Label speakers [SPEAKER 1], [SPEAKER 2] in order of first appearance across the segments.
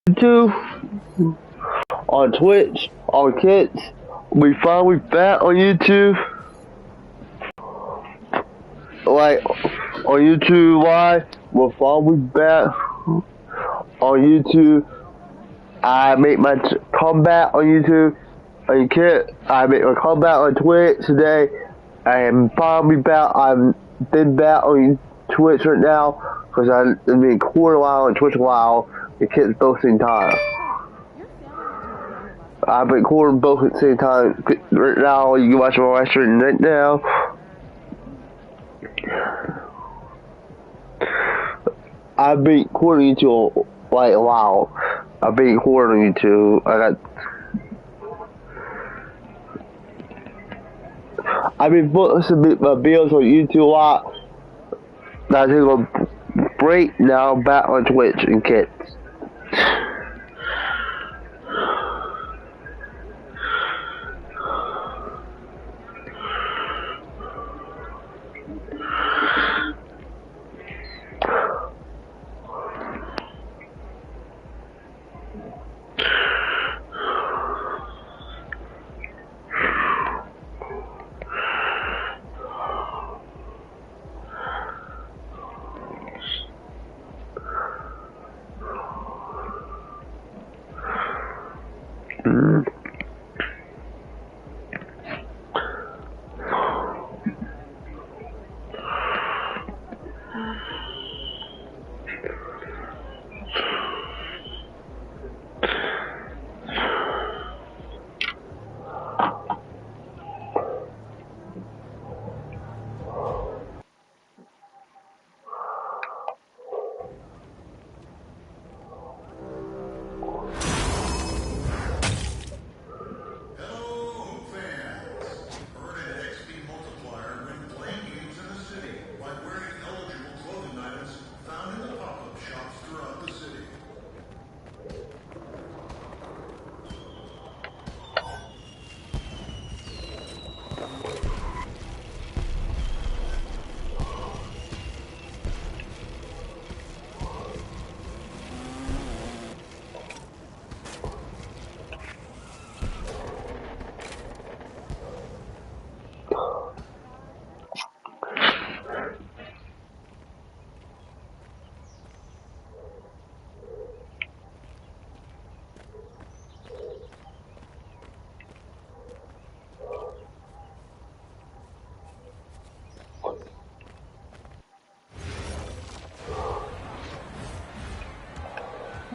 [SPEAKER 1] YouTube, on Twitch, on Kids. We finally back on YouTube. Like, on YouTube Live, we're finally back on YouTube. I make my comeback on YouTube. On Kids, I make my comeback on Twitch today. I am finally back. I've been back on Twitch right now because I've been recording a while on Twitch a while. The kids both same time. I've been recording both at the same time. Right now, you can watch my live stream right now. I've been recording YouTube like a while. I've been recording YouTube. I've been posting my videos on YouTube a lot. Now I'm taking a break now, back on Twitch and Kids.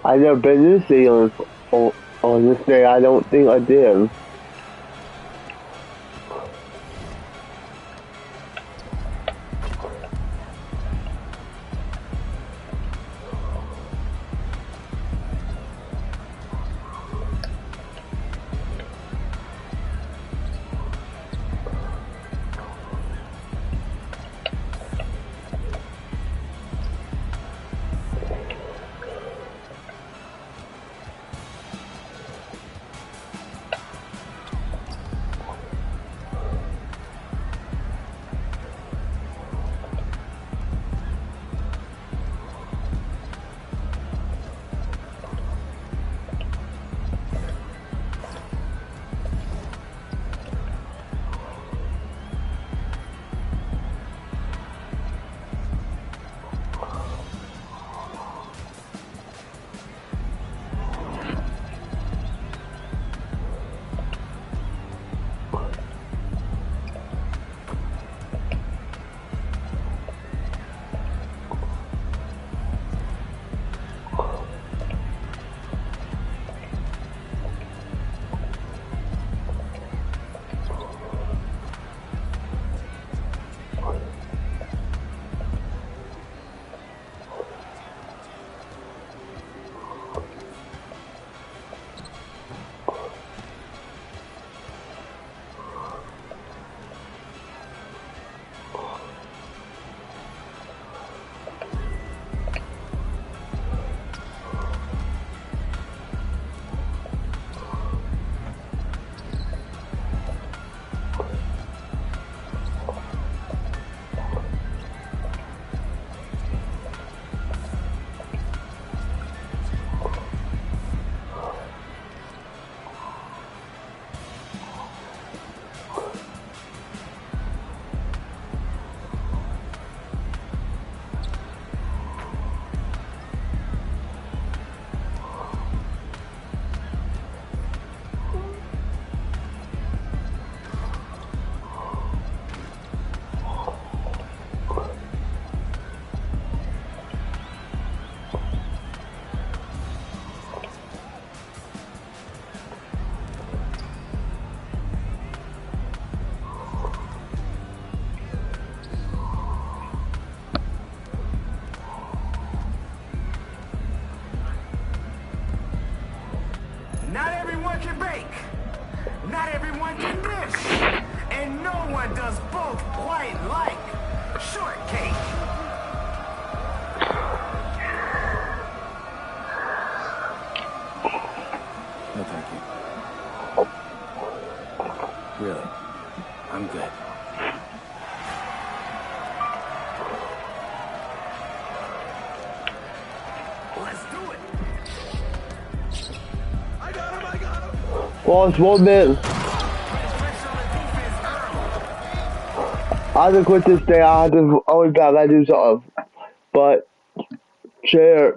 [SPEAKER 1] I've never been this day on this day. I don't think I did. Boss, 1 minute. I had to quit this day. I had to always back. I do something. But, chair.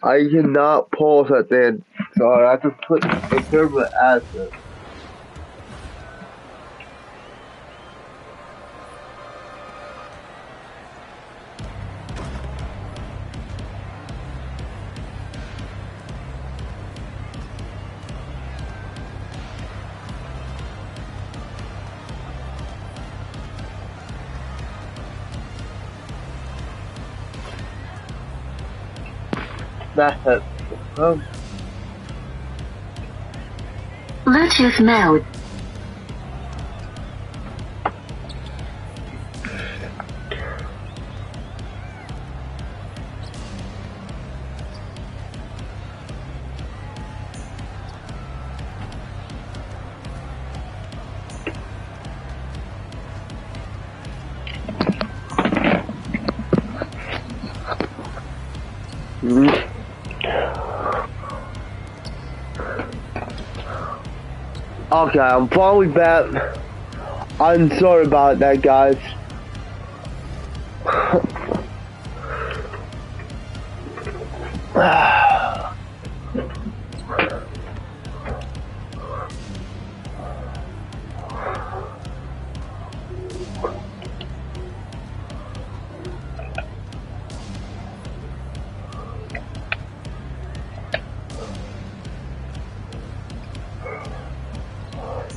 [SPEAKER 1] I cannot pause that thing. So I have to put a permanent asset. That's it.
[SPEAKER 2] Bluetooth mode.
[SPEAKER 1] Okay, I'm finally back. I'm sorry about that, guys.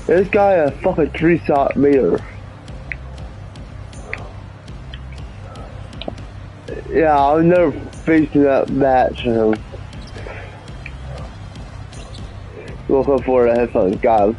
[SPEAKER 1] This guy a fucking 3-shot meter. Yeah, I'll never facing that match. Looking for the headphones, got him.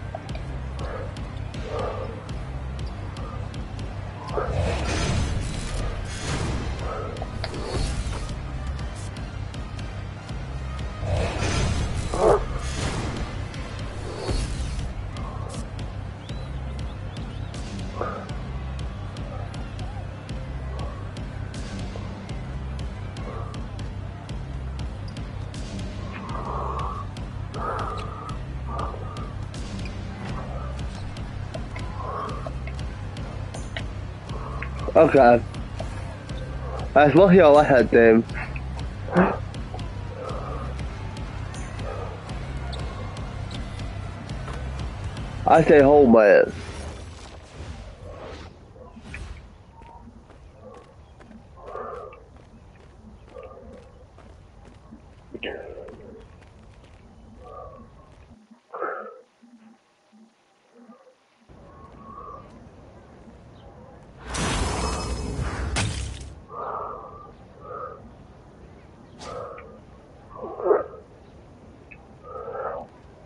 [SPEAKER 1] Okay. That's lucky all I had, damn. I say hold my ass.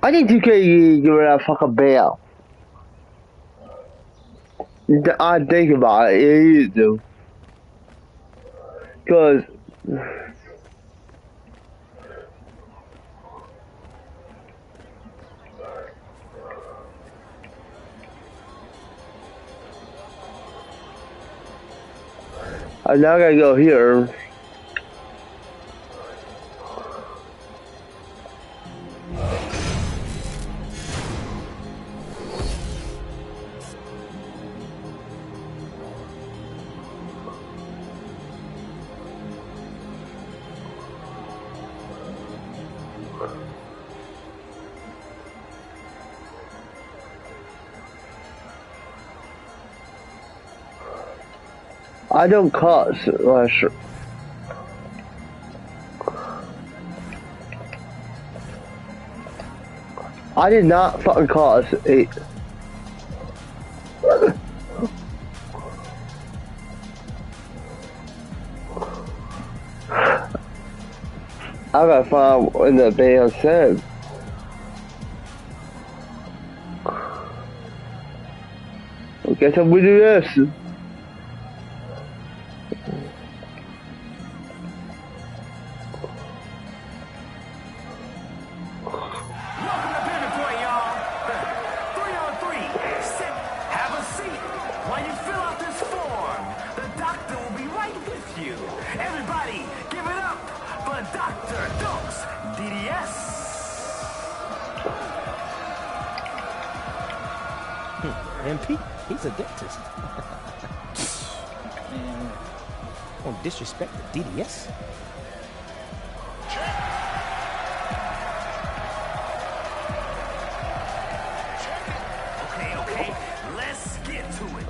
[SPEAKER 1] I need to get rid of that fucking bell. I think about it, yeah, you do. Cause I now gotta go here. I don't cuss. Sure. I did not fucking cuss. I gotta find what the band said. I guess I'm gonna do this.
[SPEAKER 2] MP, he's a dentist. Man, don't disrespect the DDS.
[SPEAKER 3] Okay, let's get to it.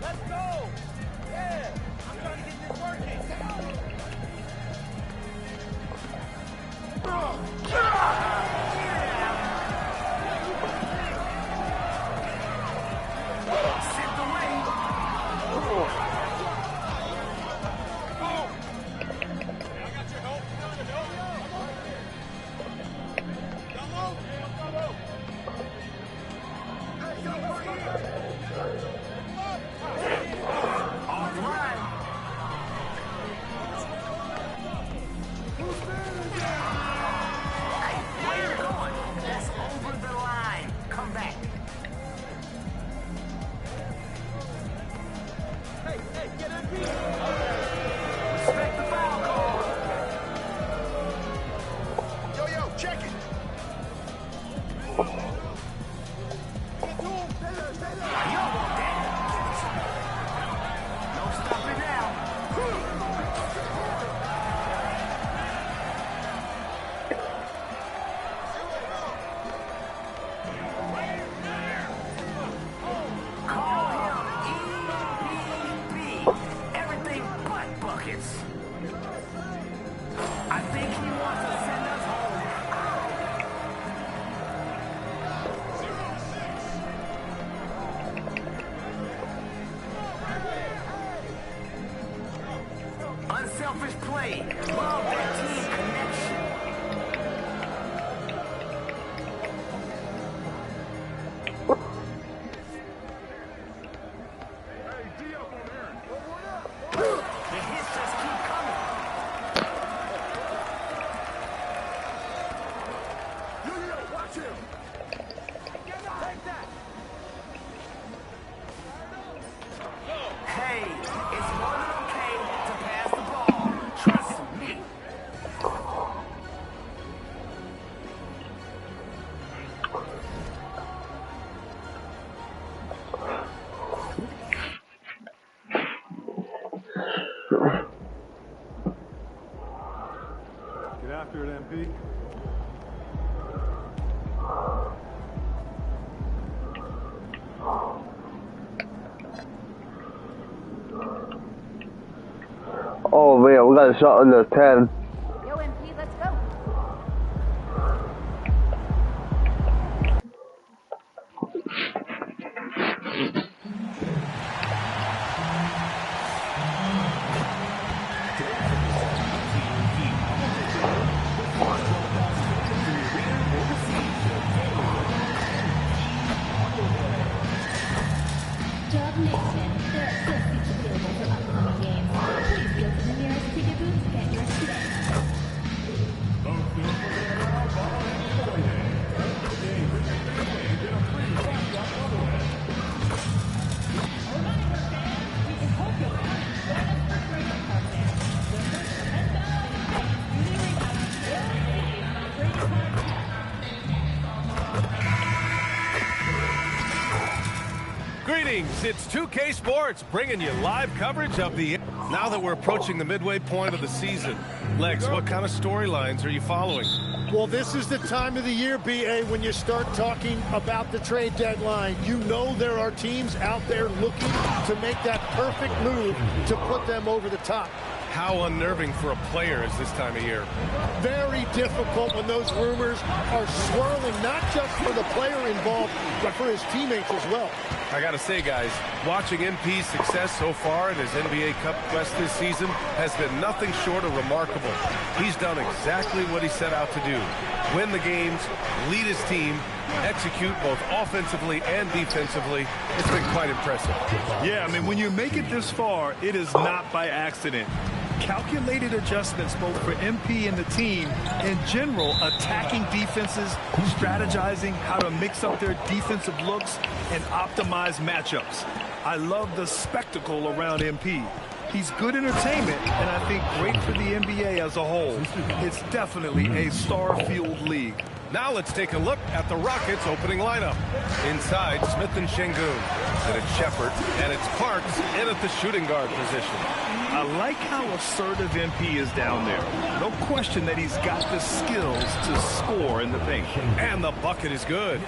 [SPEAKER 4] Let's go! Yeah! I'm trying to get this working!
[SPEAKER 3] Sent away. I think he wants to send us home. Unselfish play. Love that team connection. The hits just keep coming. Watch him. Take that. Hey, it's more than okay to pass the ball. Trust me.
[SPEAKER 5] Get after it, MP.
[SPEAKER 1] Oh man, we got a shot on the 10.
[SPEAKER 6] Yo, MP, let's go.
[SPEAKER 7] Dub Nation, there are still seats available for upcoming games. Please go to the nearest ticket booth to get yours today.
[SPEAKER 8] Greetings, it's 2K Sports bringing you live coverage of the... Now that we're approaching the midway point of the season, Legs, what kind of storylines are you following?
[SPEAKER 9] Well, this is the time of the year, BA, when you start talking about the trade deadline. You know there are teams out there looking to make that perfect move to put them over the top.
[SPEAKER 8] How unnerving for a player is this time of year?
[SPEAKER 9] Very difficult when those rumors are swirling, not just for the player involved, but for his teammates as well.
[SPEAKER 8] I gotta say, guys, watching MP's success so far in his NBA Cup quest this season has been nothing short of remarkable. He's done exactly what he set out to do. Win the games, lead his team, execute both offensively and defensively. It's been quite impressive.
[SPEAKER 5] Yeah, I mean, when you make it this far, it is not by accident. Calculated adjustments both for MP and the team. In general, attacking defenses, strategizing how to mix up their defensive looks, and optimize matchups. I love the spectacle around MP. He's good entertainment, and I think great for the NBA as a whole. It's definitely a star-fueled league.
[SPEAKER 8] Now let's take a look at the Rockets' opening lineup. Inside, Smith and Şengün. Then it's Shepherd, and it's Parks in at the shooting guard position.
[SPEAKER 5] I like how assertive MP is down there. No question that he's got the skills to score in the paint.
[SPEAKER 8] And the bucket is good.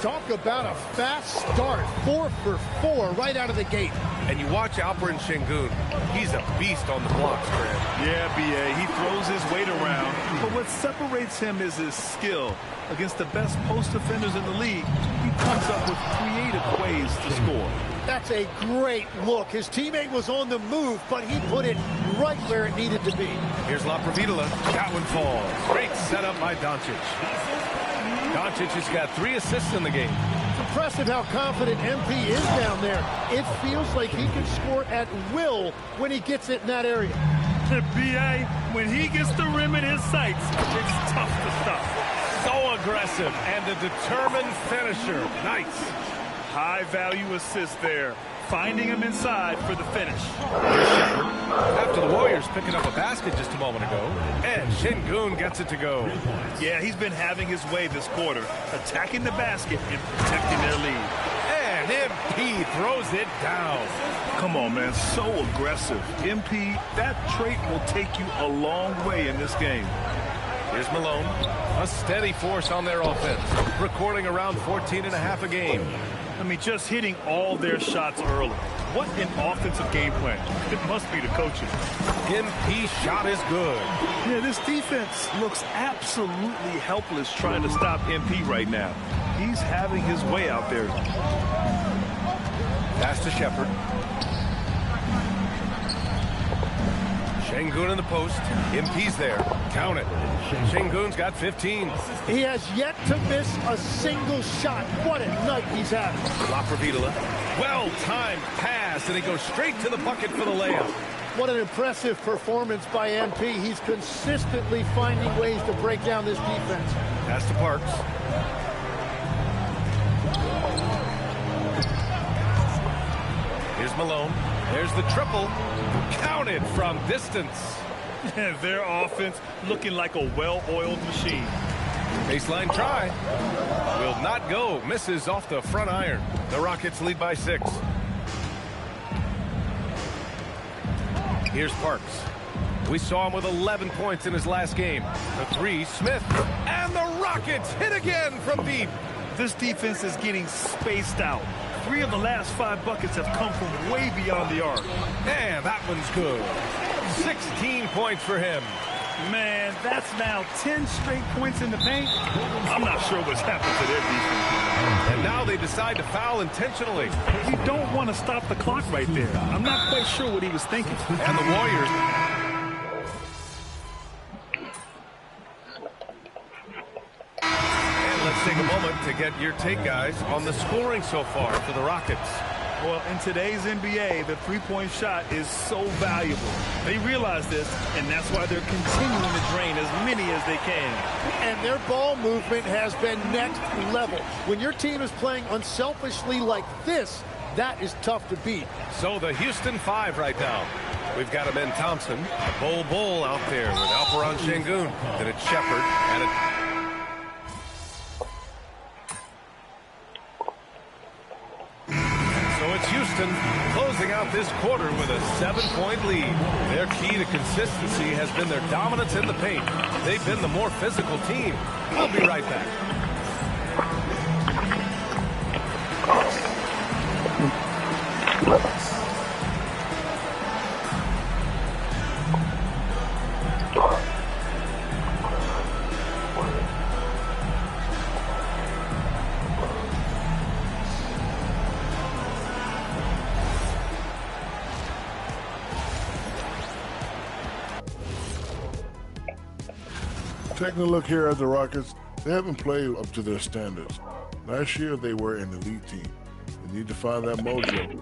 [SPEAKER 9] Talk about a fast start. 4 for 4 right out of the gate.
[SPEAKER 8] And you watch Alperen Şengün. He's a beast on the blocks, Grant.
[SPEAKER 5] Yeah, B.A., he throws his weight around, but what separates him is his skill. Against the best post defenders in the league, he comes up with creative ways to score.
[SPEAKER 9] That's a great look. His teammate was on the move, but he put it right where it needed to be.
[SPEAKER 8] Here's Blithely. That one falls. Great setup by Doncic. Doncic has got 3 assists in the game.
[SPEAKER 9] It's impressive how confident MP is down there. It feels like he can score at will when he gets it in that area.
[SPEAKER 5] B.A., when he gets the rim in his sights, it's tough to stop.
[SPEAKER 8] So aggressive and a determined finisher. Nice.
[SPEAKER 5] High-value assist there. Finding him inside for the finish.
[SPEAKER 8] After the Warriors picking up a basket just a moment ago, and Şengün gets it to go.
[SPEAKER 5] Yeah, he's been having his way this quarter, attacking the basket and protecting their lead.
[SPEAKER 8] And MP throws it down.
[SPEAKER 5] Come on, man, so aggressive. MP, that trait will take you a long way in this game.
[SPEAKER 8] Here's Malone, a steady force on their offense, recording around 14.5 a game.
[SPEAKER 5] I mean, just hitting all their shots early. What an offensive game plan. It must be the coaching.
[SPEAKER 8] MP shot is good.
[SPEAKER 5] Yeah, this defense looks absolutely helpless trying to stop MP right now. He's having his way out there.
[SPEAKER 8] Pass to Shepherd. Şengün in the post. MP's there. Count it. Şengün's got 15.
[SPEAKER 9] He has yet to miss a single shot. What a night he's having.
[SPEAKER 8] Blithely. Well-timed pass, and he goes straight to the bucket for the layup.
[SPEAKER 9] What an impressive performance by MP. He's consistently finding ways to break down this defense.
[SPEAKER 8] Pass to Parks. Here's Malone. There's the triple. Counted from distance.
[SPEAKER 5] Their offense looking like a well-oiled machine.
[SPEAKER 8] Baseline try. Will not go. Misses off the front iron. The Rockets lead by 6. Here's Parks. We saw him with 11 points in his last game. The 3, Smith. And the Rockets hit again from deep.
[SPEAKER 5] This defense is getting spaced out. 3 of the last 5 buckets have come from way beyond the arc.
[SPEAKER 8] And that one's good. 16 points for him.
[SPEAKER 5] Man, that's now 10 straight points in the paint. I'm not sure what's happened to their defense.
[SPEAKER 8] And now they decide to foul intentionally.
[SPEAKER 5] You don't want to stop the clock right there. I'm not quite sure what he was thinking.
[SPEAKER 8] And the Warriors... Let's take a moment to get your take, guys, on the scoring so far for the Rockets.
[SPEAKER 5] Well, in today's NBA, the three-point shot is so valuable. They realize this, and that's why they're continuing to drain as many as they can.
[SPEAKER 9] And their ball movement has been next level. When your team is playing unselfishly like this, that is tough to beat.
[SPEAKER 8] So the Houston 5 right now. We've got a Ben Thompson, a Bull out there with Alperen Şengün. Then it's Shepherd, and it's Houston closing out this quarter with a 7-point lead. Their key to consistency has been their dominance in the paint. They've been the more physical team. We'll be right back.
[SPEAKER 10] Taking a look here at the Rockets, they haven't played up to their standards. Last year, they were an elite team. They need to find that mojo.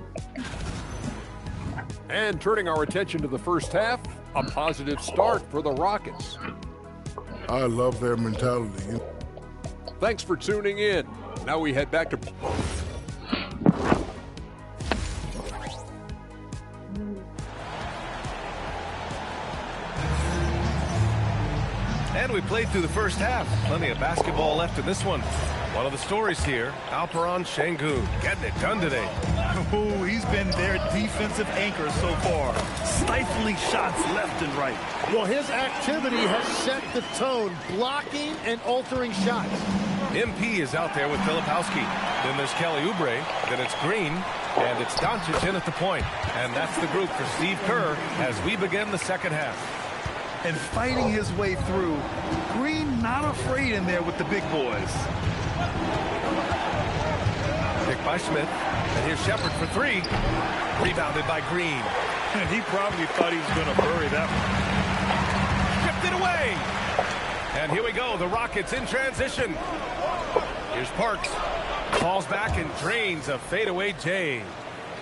[SPEAKER 11] And turning our attention to the first half, a positive start for the Rockets.
[SPEAKER 10] I love their mentality.
[SPEAKER 11] Thanks for tuning in. Now we head back to...
[SPEAKER 8] And we played through the first half. Plenty of basketball left in this one. One of the stories here, Alperon Şengün getting it done today.
[SPEAKER 5] Oh, he's been their defensive anchor so far, stifling shots left and right.
[SPEAKER 9] Well, his activity has set the tone, blocking and altering shots.
[SPEAKER 8] MP is out there with Filipowski. Then there's Kelly Oubre. Then it's Green. And it's Doncic in at the point. And that's the group for Steve Kerr as we begin the second half.
[SPEAKER 5] And fighting his way through. Green not afraid in there with the big boys.
[SPEAKER 8] Picked by Smith. And here's Shepard for three. Rebounded by Green.
[SPEAKER 5] And he probably thought he was going to bury that one.
[SPEAKER 8] Tipped it away. And here we go. The Rockets in transition. Here's Parks. Falls back and drains a fadeaway J.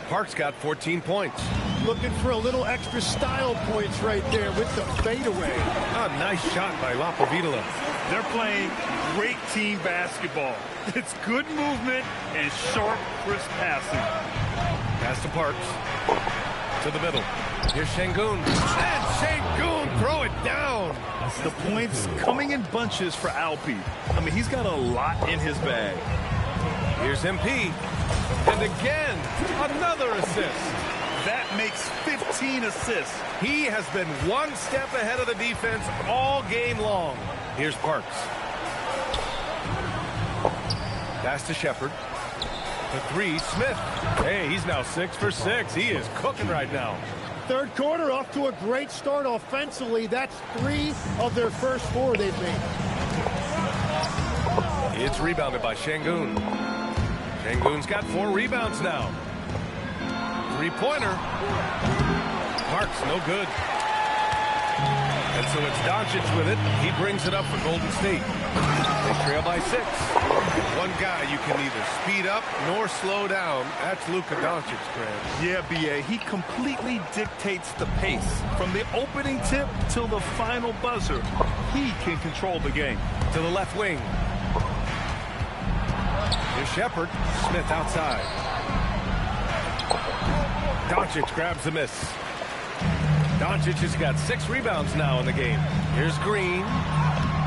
[SPEAKER 8] Parks got 14 points.
[SPEAKER 9] Looking for a little extra style points right there with the fadeaway.
[SPEAKER 8] A nice shot by Lapovitola.
[SPEAKER 5] They're playing great team basketball. It's good movement and sharp, crisp passing.
[SPEAKER 8] Pass to Parks. To the middle. Here's Şengün. And Şengün throw it down.
[SPEAKER 5] The points coming in bunches for Alpe. I mean, he's got a lot in his bag.
[SPEAKER 8] Here's MP. And again, another assist.
[SPEAKER 5] That makes 15 assists.
[SPEAKER 8] He has been one step ahead of the defense all game long. Here's Parks. Pass to Shepard. The three, Smith. Hey, he's now 6 for 6. He is cooking right now.
[SPEAKER 9] Third quarter off to a great start offensively. That's 3 of their first 4 they've made.
[SPEAKER 8] It's rebounded by Şengün. Şengün's got 4 rebounds now. Three-pointer. Parks, no good. And so it's Doncic with it. He brings it up for Golden State. They trail by 6. One guy you can neither speed up nor slow down. That's Luka Doncic, Grant.
[SPEAKER 5] Yeah, B.A. He completely dictates the pace. From the opening tip till the final buzzer, he can control the game.
[SPEAKER 8] To the left wing. Here's Shepard. Smith outside. Doncic grabs the miss. Doncic has got 6 rebounds now in the game. Here's Green.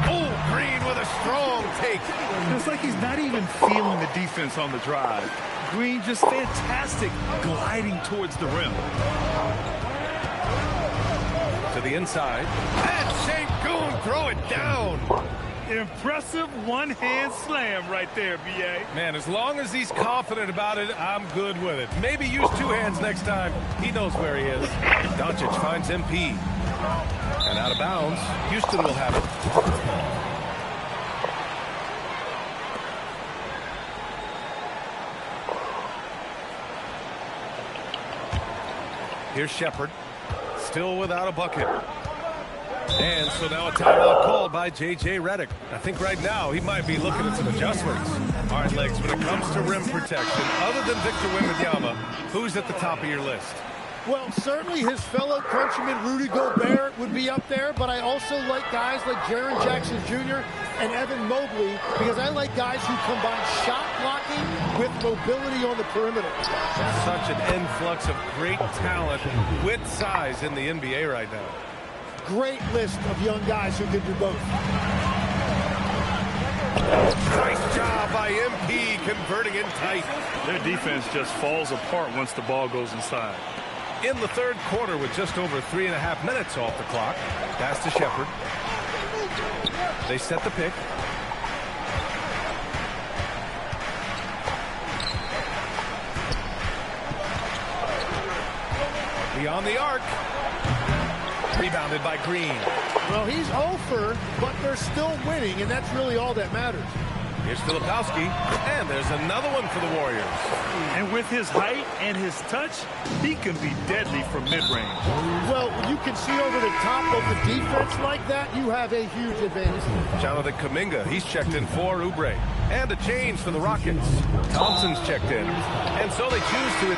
[SPEAKER 8] Oh, Green with a strong take.
[SPEAKER 5] It's like he's not even feeling the defense on the drive. Green just fantastic gliding towards the rim.
[SPEAKER 8] To the inside. And Şengün throw it down.
[SPEAKER 5] Impressive one-hand slam right there, B.A.
[SPEAKER 8] Man, as long as he's confident about it, I'm good with it. Maybe use 2 hands next time. He knows where he is. Doncic finds MP. And out of bounds, Houston will have it. Here's Shepard. Still without a bucket. And so now a timeout called by J.J. Redick. I think right now he might be looking at some adjustments. All right, Legs, when it comes to rim protection, other than Victor Wembanyama, who's at the top of your list?
[SPEAKER 9] Well, certainly his fellow countryman Rudy Gobert would be up there, but I also like guys like Jaren Jackson Jr. and Evan Mobley because I like guys who combine shot blocking with mobility on the perimeter.
[SPEAKER 8] Such an influx of great talent with size in the NBA right now.
[SPEAKER 9] Great list of young guys who can do both.
[SPEAKER 8] Nice job by MP converting in tight.
[SPEAKER 5] Their defense just falls apart once the ball goes inside.
[SPEAKER 8] In the third quarter with just over 3.5 minutes off the clock. Pass to Shepard. They set the pick. Beyond the arc. Rebounded by Green.
[SPEAKER 9] Well, he's over, but they're still winning, and that's really all that matters.
[SPEAKER 8] Here's Filipowski, and there's another one for the Warriors.
[SPEAKER 5] And with his height and his touch, he can be deadly from mid-range.
[SPEAKER 9] Well, you can see over the top of the defense like that, you have a huge advantage.
[SPEAKER 8] Jonathan Kuminga, he's checked in for Oubre. And a change for the Rockets. Thompson's checked in. And so they choose to...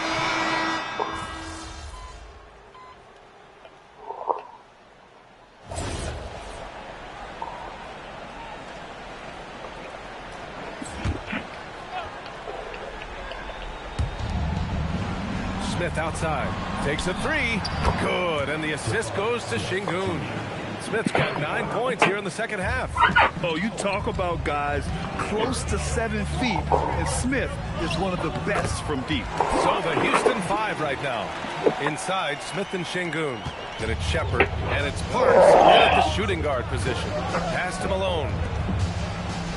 [SPEAKER 8] Smith outside. Takes a 3. Good. And the assist goes to Şengün. Smith's got 9 points here in the second half.
[SPEAKER 5] Oh, you talk about guys close to 7 feet, and Smith is one of the best from deep.
[SPEAKER 8] So the Houston 5 right now. Inside, Smith and Şengün. Then it's Shepard, and it's Parks in at the shooting guard position. Pass to Malone.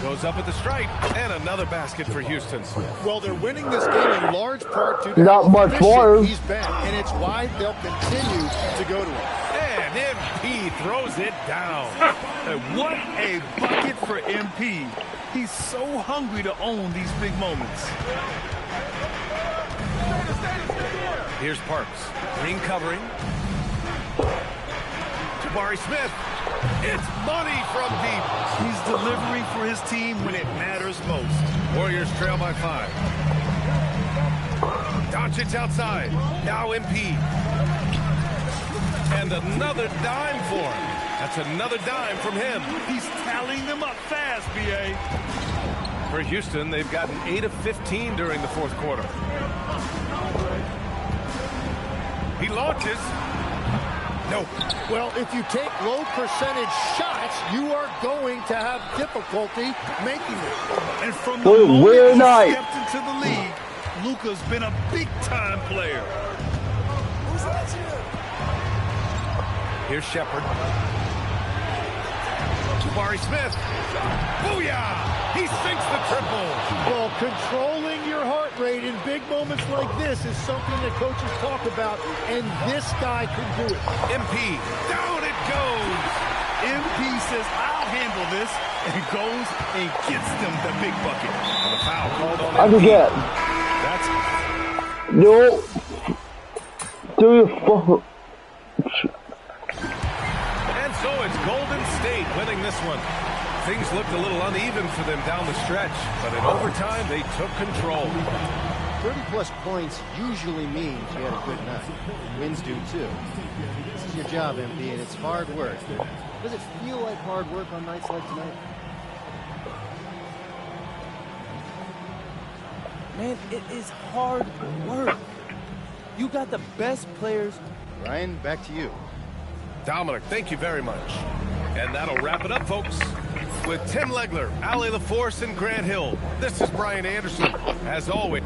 [SPEAKER 8] Goes up at the stripe, and another basket for Houston.
[SPEAKER 9] Well, they're winning this game in large part due to
[SPEAKER 1] Not
[SPEAKER 9] how
[SPEAKER 1] much
[SPEAKER 9] efficient
[SPEAKER 1] more.
[SPEAKER 9] he's been, and it's why they'll continue to go to him.
[SPEAKER 8] And MP throws it down.
[SPEAKER 5] And what a bucket for MP. He's so hungry to own these big moments.
[SPEAKER 8] Here's Parks. Green covering. Jabari Smith. It's money from deep.
[SPEAKER 5] He's delivering for his team when it matters most.
[SPEAKER 8] Warriors trail by 5. Doncic outside. Now MP. And another dime for him. That's another dime from him.
[SPEAKER 5] He's tallying them up fast, B.A.
[SPEAKER 8] For Houston, they've gotten 8 of 15 during the fourth quarter. He launches. Nope.
[SPEAKER 9] Well, if you take low percentage shots, you are going to have difficulty making them.
[SPEAKER 5] And from the moment
[SPEAKER 1] we're
[SPEAKER 5] he
[SPEAKER 1] not.
[SPEAKER 5] stepped into the league, Luka's been a big-time player.
[SPEAKER 8] Here's Shepard. Jabari Smith. Booyah! He sinks the triple.
[SPEAKER 9] Well, controlling your heart rate in big moments like this is something that coaches talk about, and this guy can do it.
[SPEAKER 8] MP. Down it goes.
[SPEAKER 5] MP says, I'll handle this, and goes and gets them the big bucket.
[SPEAKER 8] And the foul called on
[SPEAKER 1] I
[SPEAKER 8] MP.
[SPEAKER 1] forget.
[SPEAKER 8] That's
[SPEAKER 1] No. Do you fuck?
[SPEAKER 8] And so it's Golden State winning this one. Things looked a little uneven for them down the stretch, but in overtime they took control.
[SPEAKER 12] 30-plus points usually means you had a good night. Wins do too. This is your job, MP, and it's hard work. Does it feel like hard work on nights like tonight?
[SPEAKER 2] Man, it is hard work. You got the best players.
[SPEAKER 12] Ryan, back to you.
[SPEAKER 8] Dominic, thank you very much. And that'll wrap it up, folks. With Tim Legler, Ali LaForce, and Grant Hill, this is Brian Anderson. As always.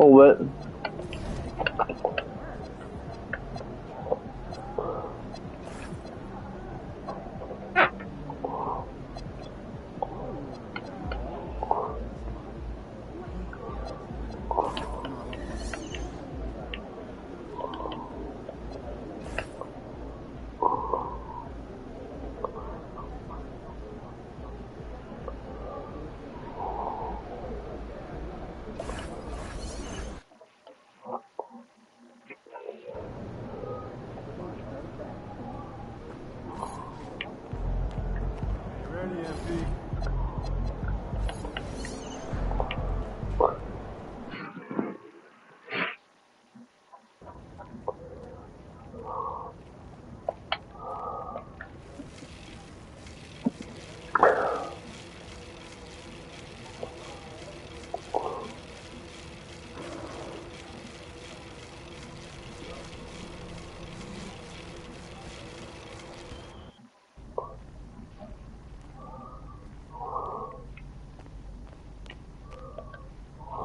[SPEAKER 1] Oh, what?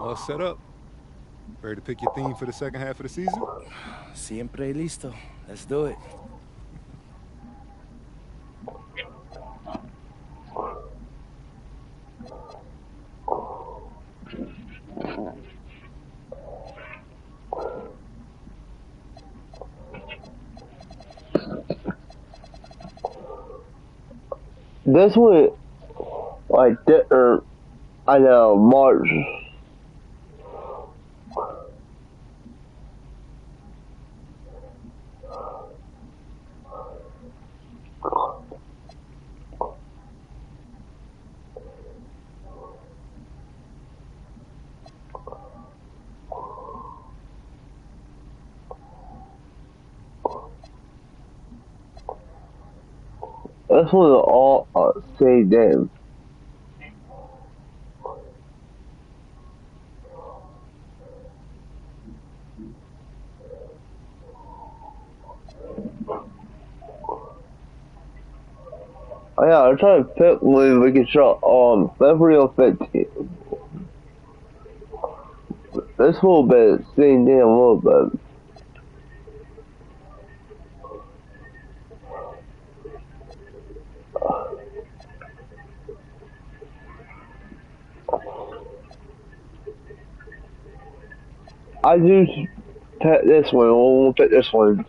[SPEAKER 11] All set up. Ready to pick your theme for the second half of the season?
[SPEAKER 2] Siempre listo. Let's do it.
[SPEAKER 1] This one, like, I know, March. This one is all same game. Oh yeah, I'm trying to pick when we can show February 15th. This little bit, same game a little bit. I just pick this one, we'll pick this one.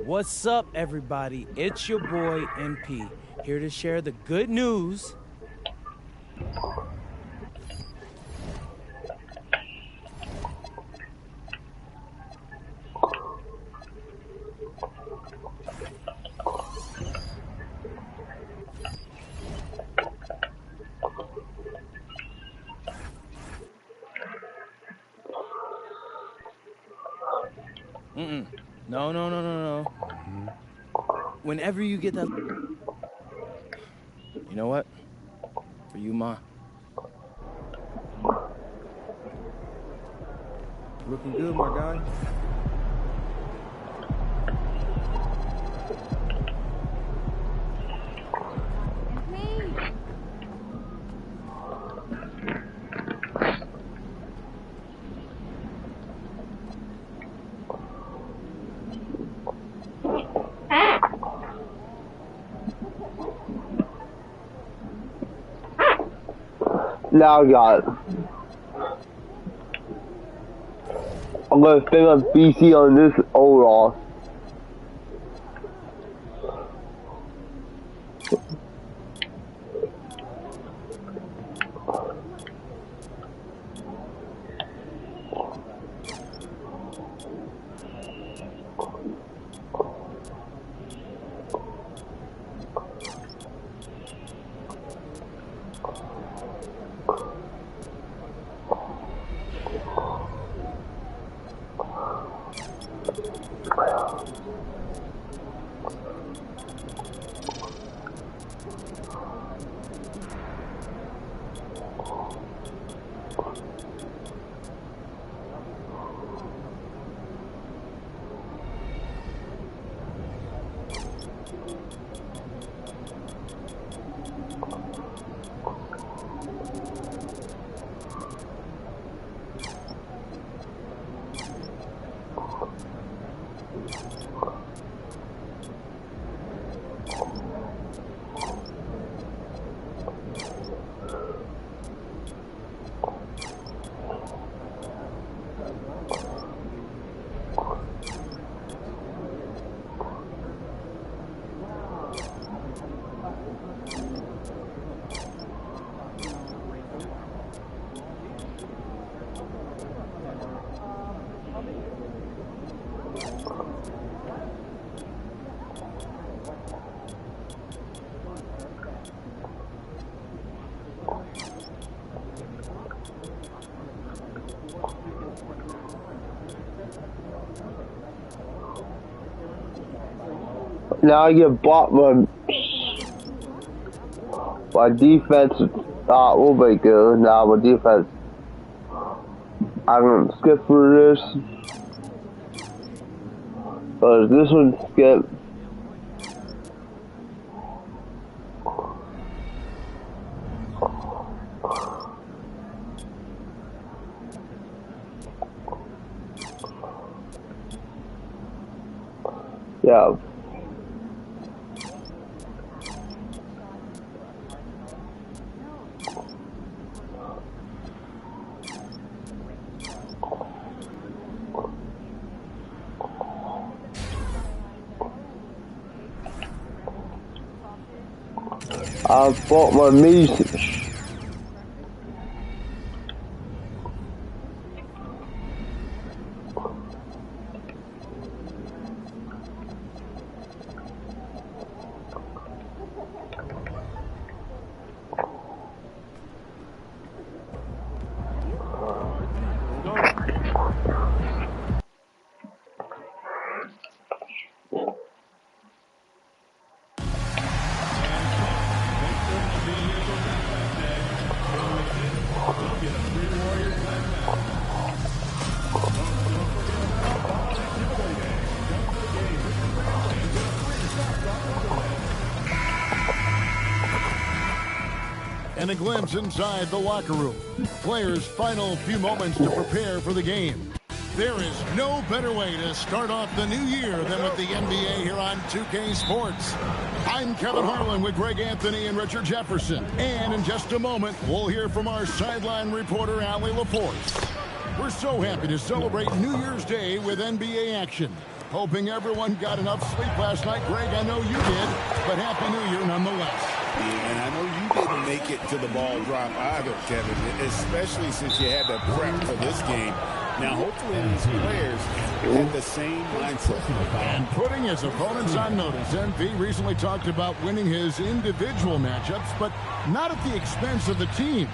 [SPEAKER 2] What's up, everybody? It's your boy, MP, here to share the good news. No. Whenever you get that... You know what? For you, Ma.
[SPEAKER 13] Looking good, my guy.
[SPEAKER 1] Now I got it. I'm gonna spin a BC on this overall. Now I get bought my defense will be good. Now my defense, I'm gonna skip through this. But this one skip. Yeah. I bought my music.
[SPEAKER 14] And a glimpse inside the locker room. Players' final few moments to prepare for the game. There is no better way to start off the new year than with the NBA here on 2K Sports. I'm Kevin Harlan with Greg Anthony and Richard Jefferson. And in just a moment, we'll hear from our sideline reporter, Allie LaForce. We're so happy to celebrate New Year's Day with NBA action. Hoping everyone got enough sleep last night. Greg, I know you did, but Happy New Year nonetheless.
[SPEAKER 15] Yeah, and I know you didn't make it to the ball drop either, Kevin, especially since you had to prep for this game. Now, hopefully these players have the same mindset.
[SPEAKER 14] And putting his opponents on notice, MP recently talked about winning his individual matchups, but not at the expense of the team.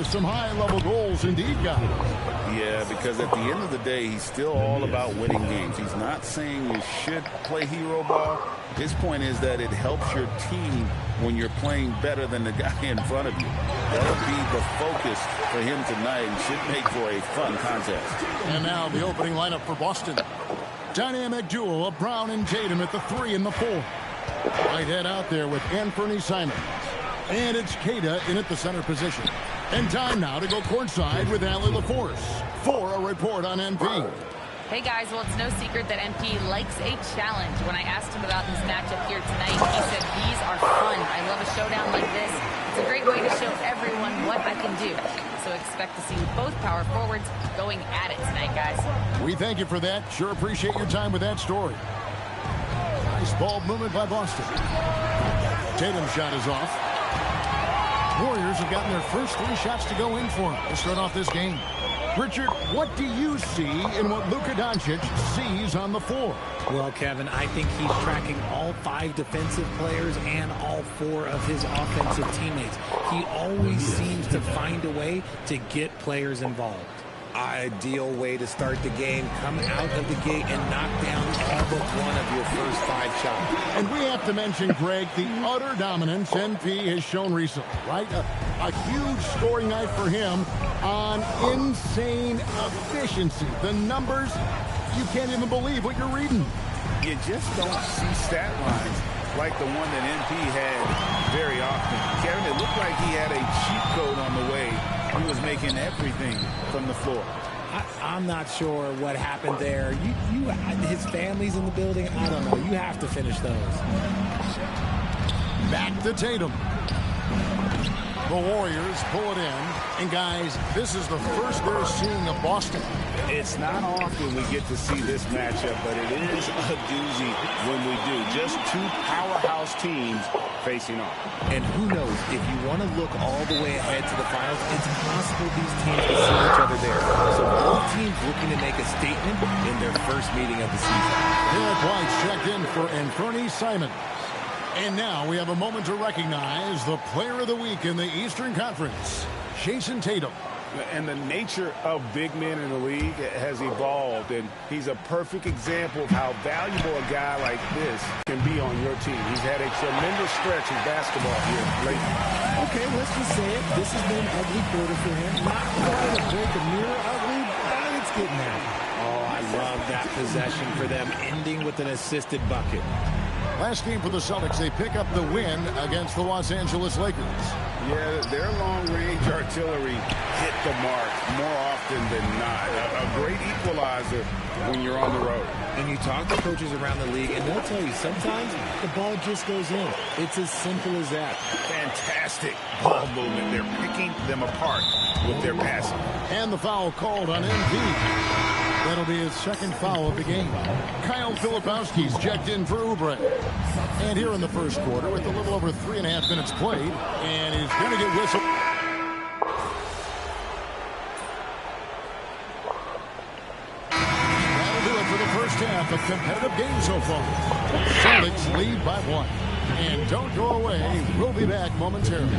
[SPEAKER 14] Some high-level goals indeed, guys.
[SPEAKER 15] Yeah, because at the end of the day, he's still all about winning games. He's not saying you should play hero ball. His point is that it helps your team when you're playing better than the guy in front of you. That'll be the focus for him tonight and should make for a fun contest.
[SPEAKER 14] And now the opening lineup for Boston. Dynamic duo of Brown and Tatum at the 3 and the 4. Right head out there with Anthony Simons. And it's Keita in at the center position. And time now to go courtside with Allie LaForce for a report on MP.
[SPEAKER 16] Hey guys, well, it's no secret that MP likes a challenge. When I asked him about his matchup here tonight, he said these are fun. I love a showdown like this. It's a great way to show everyone what I can do. So expect to see both power forwards going at it tonight, guys.
[SPEAKER 14] We thank you for that. Sure appreciate your time with that story. Nice ball movement by Boston. Tatum's shot is off. Warriors have gotten their first 3 shots to go in for them to start off this game. Richard, what do you see in what Luka Doncic sees on the floor?
[SPEAKER 2] Well, Kevin, I think he's tracking all 5 defensive players and all 4 of his offensive teammates. He always seems to find a way to get players involved.
[SPEAKER 17] Ideal way to start the game. Come out of the gate and knock down all but one of your first 5 shots.
[SPEAKER 14] And we have to mention, Greg, the utter dominance MP has shown recently, right? A huge scoring night for him on insane efficiency. The numbers, you can't even believe what you're reading.
[SPEAKER 15] You just don't see stat lines like the one that MP had very often. Kevin, it looked like he had a cheat code on the way. He was making everything from the floor.
[SPEAKER 2] I'm not sure what happened there. His family's in the building. I don't know. You have to finish those.
[SPEAKER 14] Back to Tatum. The Warriors pull it in. And guys, this is the first they're seeing of Boston.
[SPEAKER 15] It's not often we get to see this matchup, but it is a doozy when we do. Just 2 powerhouse teams facing off.
[SPEAKER 2] And who knows, if you want to look all the way ahead to the finals, it's possible these teams will see each other there. So both teams looking to make a statement in their first meeting of the season.
[SPEAKER 14] Derek White's checked in for Anthony Simons. And now we have a moment to recognize the player of the week in the Eastern Conference, Jason Tatum.
[SPEAKER 15] And the nature of big men in the league has evolved, and he's a perfect example of how valuable a guy like this can be on your team. He's had a tremendous stretch in basketball here lately.
[SPEAKER 2] Okay, let's just say it. This has been an ugly quarter for him. Not quite a break of mirror ugly, but it's getting there. Oh, I love that possession for them, ending with an assisted bucket.
[SPEAKER 14] Last game for the Celtics, they pick up the win against the Los Angeles Lakers.
[SPEAKER 15] Yeah, their long-range artillery hit the mark more often than not. A great equalizer when you're on the road.
[SPEAKER 2] And you talk to coaches around the league, and they'll tell you sometimes the ball just goes in. It's as simple as that.
[SPEAKER 15] Fantastic ball movement. They're picking them apart with their passing.
[SPEAKER 14] And the foul called on MP. That'll be his second foul of the game. Kyle Filipowski's checked in for Oubre. And here in the first quarter, with a little over 3.5 minutes played, and he's going to get whistled. That'll do it for the first half. A competitive game so far. Celtics lead by 1. And don't go away. We'll be back momentarily.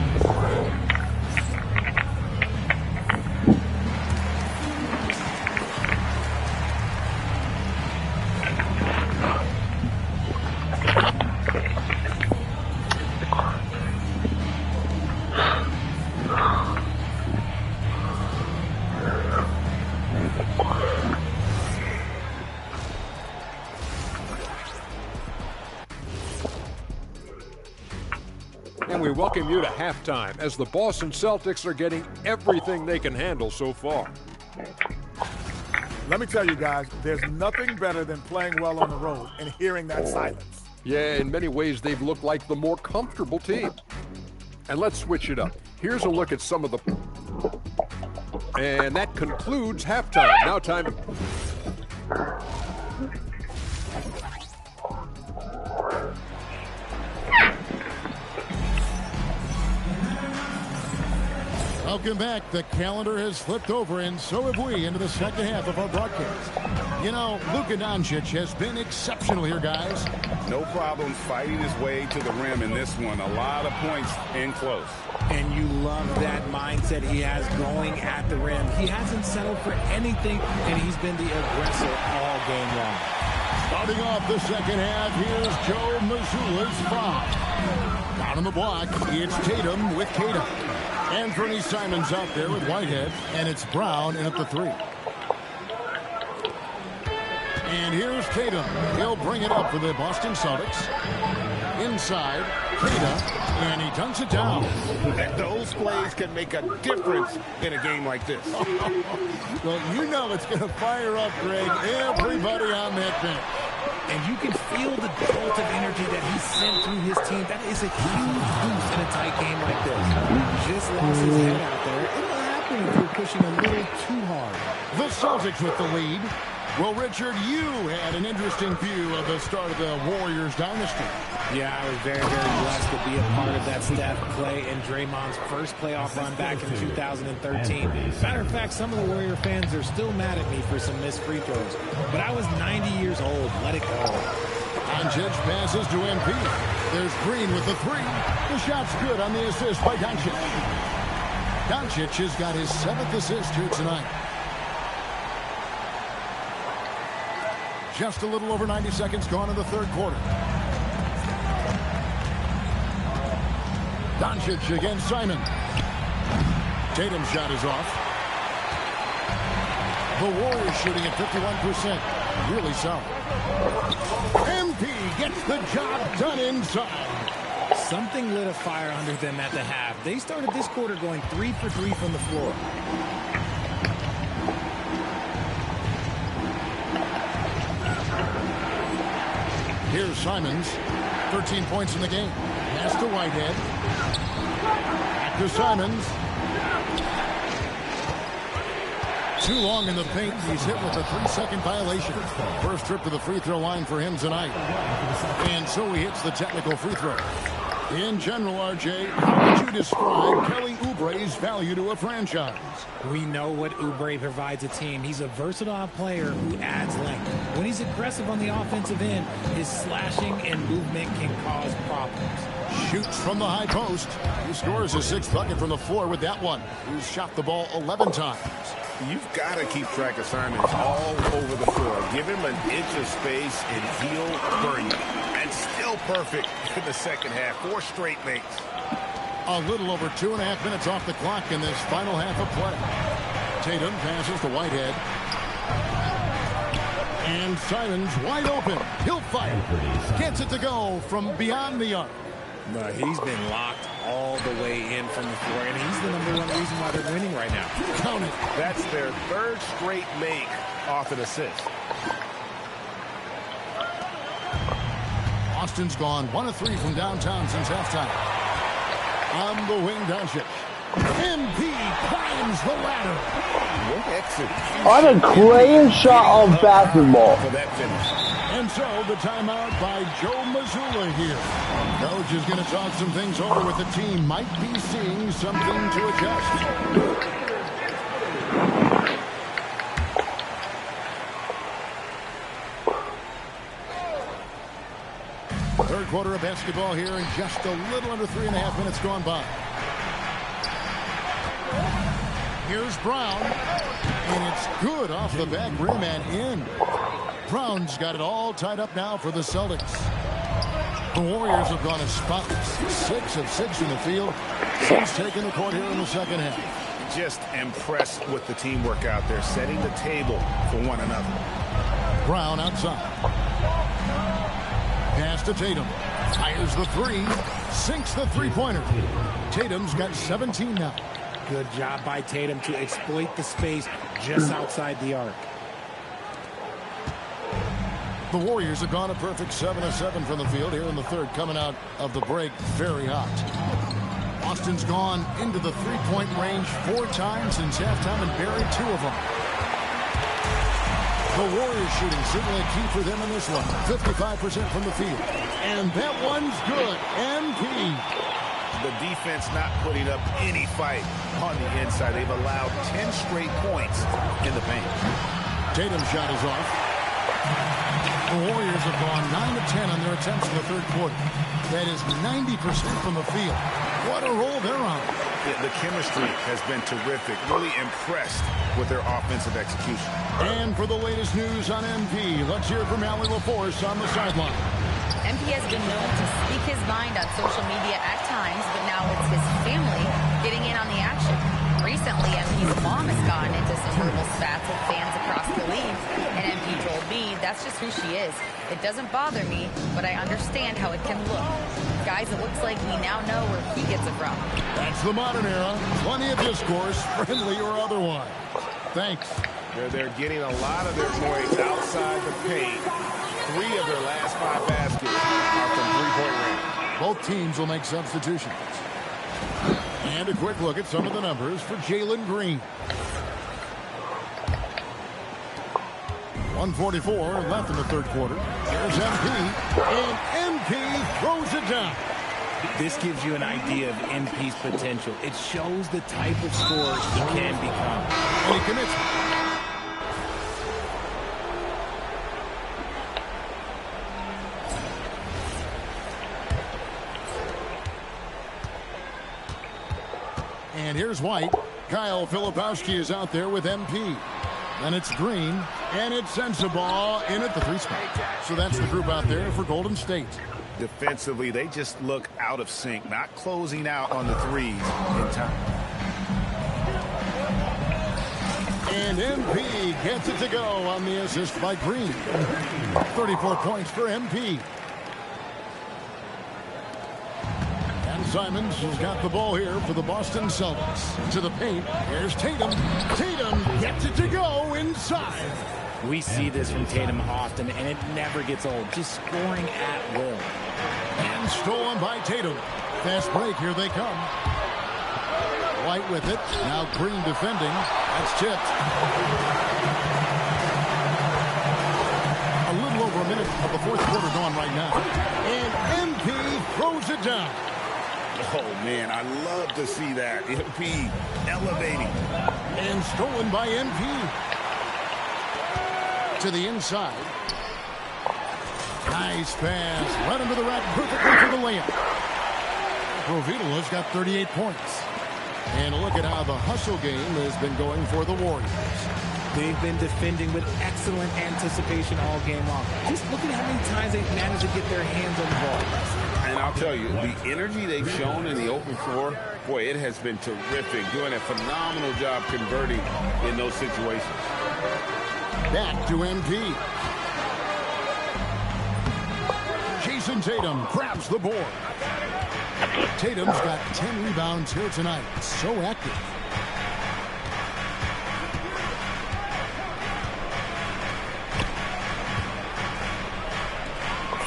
[SPEAKER 11] And we welcome you to halftime as the Boston Celtics are getting everything they can handle so far.
[SPEAKER 9] Let me tell you guys, there's nothing better than playing well on the road and hearing that silence.
[SPEAKER 11] Yeah, in many ways, they've looked like the more comfortable team. And let's switch it up. Here's a look at some of the... And that concludes halftime. Now time...
[SPEAKER 14] Welcome back. The calendar has flipped over, and so have we, into the second half of our broadcast. You know, Luka Doncic has been exceptional here, guys.
[SPEAKER 15] No problem fighting his way to the rim in this one. A lot of points in close.
[SPEAKER 2] And you love that mindset he has going at the rim. He hasn't settled for anything, and he's been the aggressor all game long.
[SPEAKER 14] Starting off the second half, here's Joe Mazzulla's foul. Down on the block, it's Tatum with Tatum. Anthony Simons out there with Whitehead, and it's Brown in at the 3. And here's Tatum. He'll bring it up for the Boston Celtics. Inside, Tatum, and he dunks it down.
[SPEAKER 15] And those plays can make a difference in a game like this.
[SPEAKER 14] Well, you know it's going to fire up, Greg, everybody on that bench.
[SPEAKER 2] And you can feel the jolt of energy that he sent through his team. That is a huge boost in a tight game like this. Just lost his head out there. It'll happen if you're pushing a little too hard.
[SPEAKER 14] The Celtics with the lead. Well, Richard, you had an interesting view of the start of the Warriors dynasty.
[SPEAKER 2] Yeah, I was very, very blessed to be a part of that Steph, Clay, and Draymond's first playoff run back in 2013. Matter of fact, some of the Warrior fans are still mad at me for some missed free throws. But I was 90 years old. Let it go.
[SPEAKER 14] Doncic passes to MP. There's Green with the 3. The shot's good on the assist by Doncic. Doncic has got his 7th assist here tonight. Just a little over 90 seconds gone in the third quarter. Doncic against Simon. Tatum's shot is off. The Warriors shooting at 51%. Really solid. MP gets the job done inside.
[SPEAKER 2] Something lit a fire under them at the half. They started this quarter going 3 for 3 from the floor.
[SPEAKER 14] Here's Simons. 13 points in the game. Pass to Whitehead. Back to Simons. Too long in the paint. He's hit with a 3-second violation. First trip to the free throw line for him tonight. And so he hits the technical free throw. In general, RJ, how would you describe Kelly Oubre's value to a franchise?
[SPEAKER 2] We know what Oubre provides a team. He's a versatile player who adds length. When he's aggressive on the offensive end, his slashing and movement can cause problems.
[SPEAKER 14] Shoots from the high post. He scores his 6th bucket from the floor with that one. He's shot the ball 11 times.
[SPEAKER 15] You've got to keep track of Simons all over the floor. Give him an inch of space and he'll burn you. And still perfect in the second half. 4 straight makes.
[SPEAKER 14] A little over 2.5 minutes off the clock in this final half of play. Tatum passes to Whitehead. And Simons wide open. He'll fight. Gets it to go from beyond the arc.
[SPEAKER 17] No, he's been locked all the way in from the floor, and he's the #1 reason why they're winning right now.
[SPEAKER 14] Count it.
[SPEAKER 8] That's their 3rd straight make off an assist.
[SPEAKER 14] Austin's gone 1 of 3 from downtown since halftime. On the wing, Doncic. MP climbs the ladder.
[SPEAKER 1] On a great shot of basketball.
[SPEAKER 8] For that finish.
[SPEAKER 14] And so the timeout by Joe Mazzulla here. Coach is going to talk some things over with the team. Might be seeing something to adjust. Third quarter of basketball here, and just a little under 3.5 minutes gone by. Here's Brown, and it's good off the back rim and in. Brown's got it all tied up now for the Celtics. The Warriors have gone as spotless, 6 of 6 in the field since taking the court here in the second half.
[SPEAKER 8] Just impressed with the teamwork out there, setting the table for one another.
[SPEAKER 14] Brown outside. Pass to Tatum. Fires the 3. Sinks the three-pointer. Tatum's got 17 now.
[SPEAKER 2] Good job by Tatum to exploit the space just outside the arc.
[SPEAKER 14] The Warriors have gone a perfect 7 of 7 from the field here in the third, coming out of the break very hot. Austin's gone into the three-point range 4 times since halftime and buried 2 of them. The Warriors shooting certainly a key for them in this one. 55% from the field. And that one's good. MP.
[SPEAKER 8] The defense not putting up any fight on the inside. They've allowed 10 straight points in the paint.
[SPEAKER 14] Tatum's shot is off. The Warriors have gone 9 of 10 on their attempts in the third quarter. That is 90% from the field. What a roll they're on.
[SPEAKER 8] Yeah, the chemistry has been terrific. Really impressed with their offensive execution.
[SPEAKER 14] And for the latest news on MP, let's hear from Allie LaForce on the sideline.
[SPEAKER 16] MP has been known to speak his mind on social media at times, but now it's his family getting in on the action. Recently, MP's mom has gotten into some verbal spats with fans across the league, and MP told me that's just who she is. It doesn't bother me, but I understand how it can look. Guys, it looks like we now know where he gets it from.
[SPEAKER 14] That's the modern era. Plenty of discourse, friendly or otherwise. Thanks.
[SPEAKER 8] They're getting a lot of their points outside the paint. 3 of their last 5 baskets are from three-point range.
[SPEAKER 14] Both teams will make substitutions. And a quick look at some of the numbers for Jalen Green. 1:44 left in the third quarter. Here's MP, and MP throws it down.
[SPEAKER 2] This gives you an idea of MP's potential. It shows the type of scorer he can become.
[SPEAKER 14] And he commits. And here's White. Kyle Filipowski is out there with MP. And it's Green, and it sends the ball in at the 3 spot. So that's the group out there for Golden State.
[SPEAKER 8] Defensively, they just look out of sync, not closing out on the threes in time.
[SPEAKER 14] And MP gets it to go on the assist by Green. 34 points for MP. Simons has got the ball here for the Boston Celtics. To the paint. Here's Tatum. Tatum gets it to go inside.
[SPEAKER 2] We see this from Tatum often, and it never gets old. Just scoring at will.
[SPEAKER 14] And stolen by Tatum. Fast break. Here they come. White with it. Now Green defending. That's tipped. A little over a minute of the fourth quarter gone right now. And MP throws it down.
[SPEAKER 8] Oh, man, I love to see that. MP elevating.
[SPEAKER 14] And stolen by MP. To the inside. Nice pass. Right under the rack perfectly for the layup. Provitola's got 38 points. And look at how the hustle game has been going for the Warriors.
[SPEAKER 2] They've been defending with excellent anticipation all game long. Just look at how many times they've managed to get their hands on the ball.
[SPEAKER 15] And I'll tell you, the energy they've shown in the open floor, boy, it has been terrific. Doing a phenomenal job converting in those situations.
[SPEAKER 14] Back to MP. Jason Tatum grabs the board. Tatum's got 10 rebounds here tonight. So active.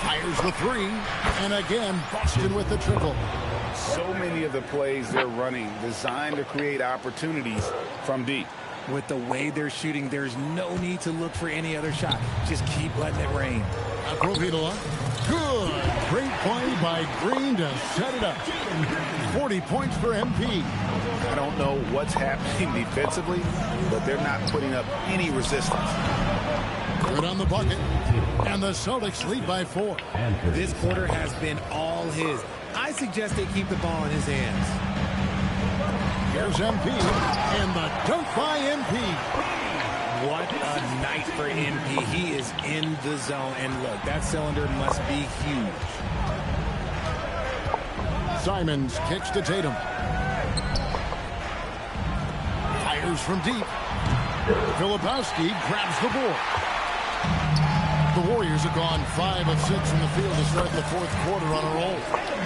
[SPEAKER 14] Fires the three. And again, Boston with the triple.
[SPEAKER 15] So many of the plays they're running designed to create opportunities from deep.
[SPEAKER 2] With the way they're shooting, there's no need to look for any other shot. Just keep letting it rain.
[SPEAKER 14] Akrovitola. Good. Great play by Green to set it up. 40 points for MP.
[SPEAKER 15] I don't know what's happening defensively, but they're not putting up any resistance.
[SPEAKER 14] Good on the bucket. And the Celtics lead by 4.
[SPEAKER 2] This quarter has been all his. I suggest they keep the ball in his hands.
[SPEAKER 14] Here's MP. And the dunk by MP.
[SPEAKER 2] What a night for MP. He is in the zone. And look, that cylinder must be huge.
[SPEAKER 14] Simons kicks to Tatum. Fires from deep. Filipowski grabs the board. The Warriors have gone 5 of 6 in the field to start the fourth quarter on a roll.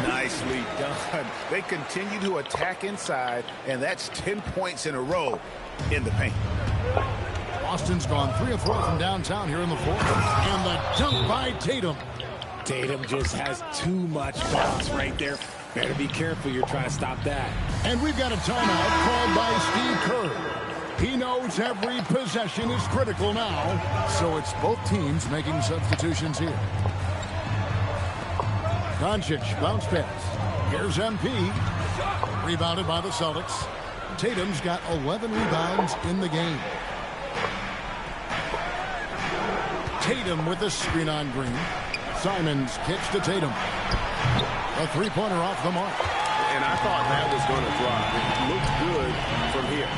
[SPEAKER 15] Nicely done. They continue to attack inside, and that's 10 points in a row in the paint.
[SPEAKER 14] Boston's gone 3 of 4 from downtown here in the fourth. And the dunk by Tatum.
[SPEAKER 2] Tatum just has too much bounce right there. Better be careful. You're trying to stop that.
[SPEAKER 14] And we've got a timeout called by Steve Kerr. He knows every possession is critical now, so it's both teams making substitutions here. Doncic, bounce pass. Here's MP. Rebounded by the Celtics. Tatum's got 11 rebounds in the game. Tatum with the screen on Green. Simons kicks to Tatum. A three-pointer off the mark.
[SPEAKER 8] And I thought that was going to drop. It looked good from here.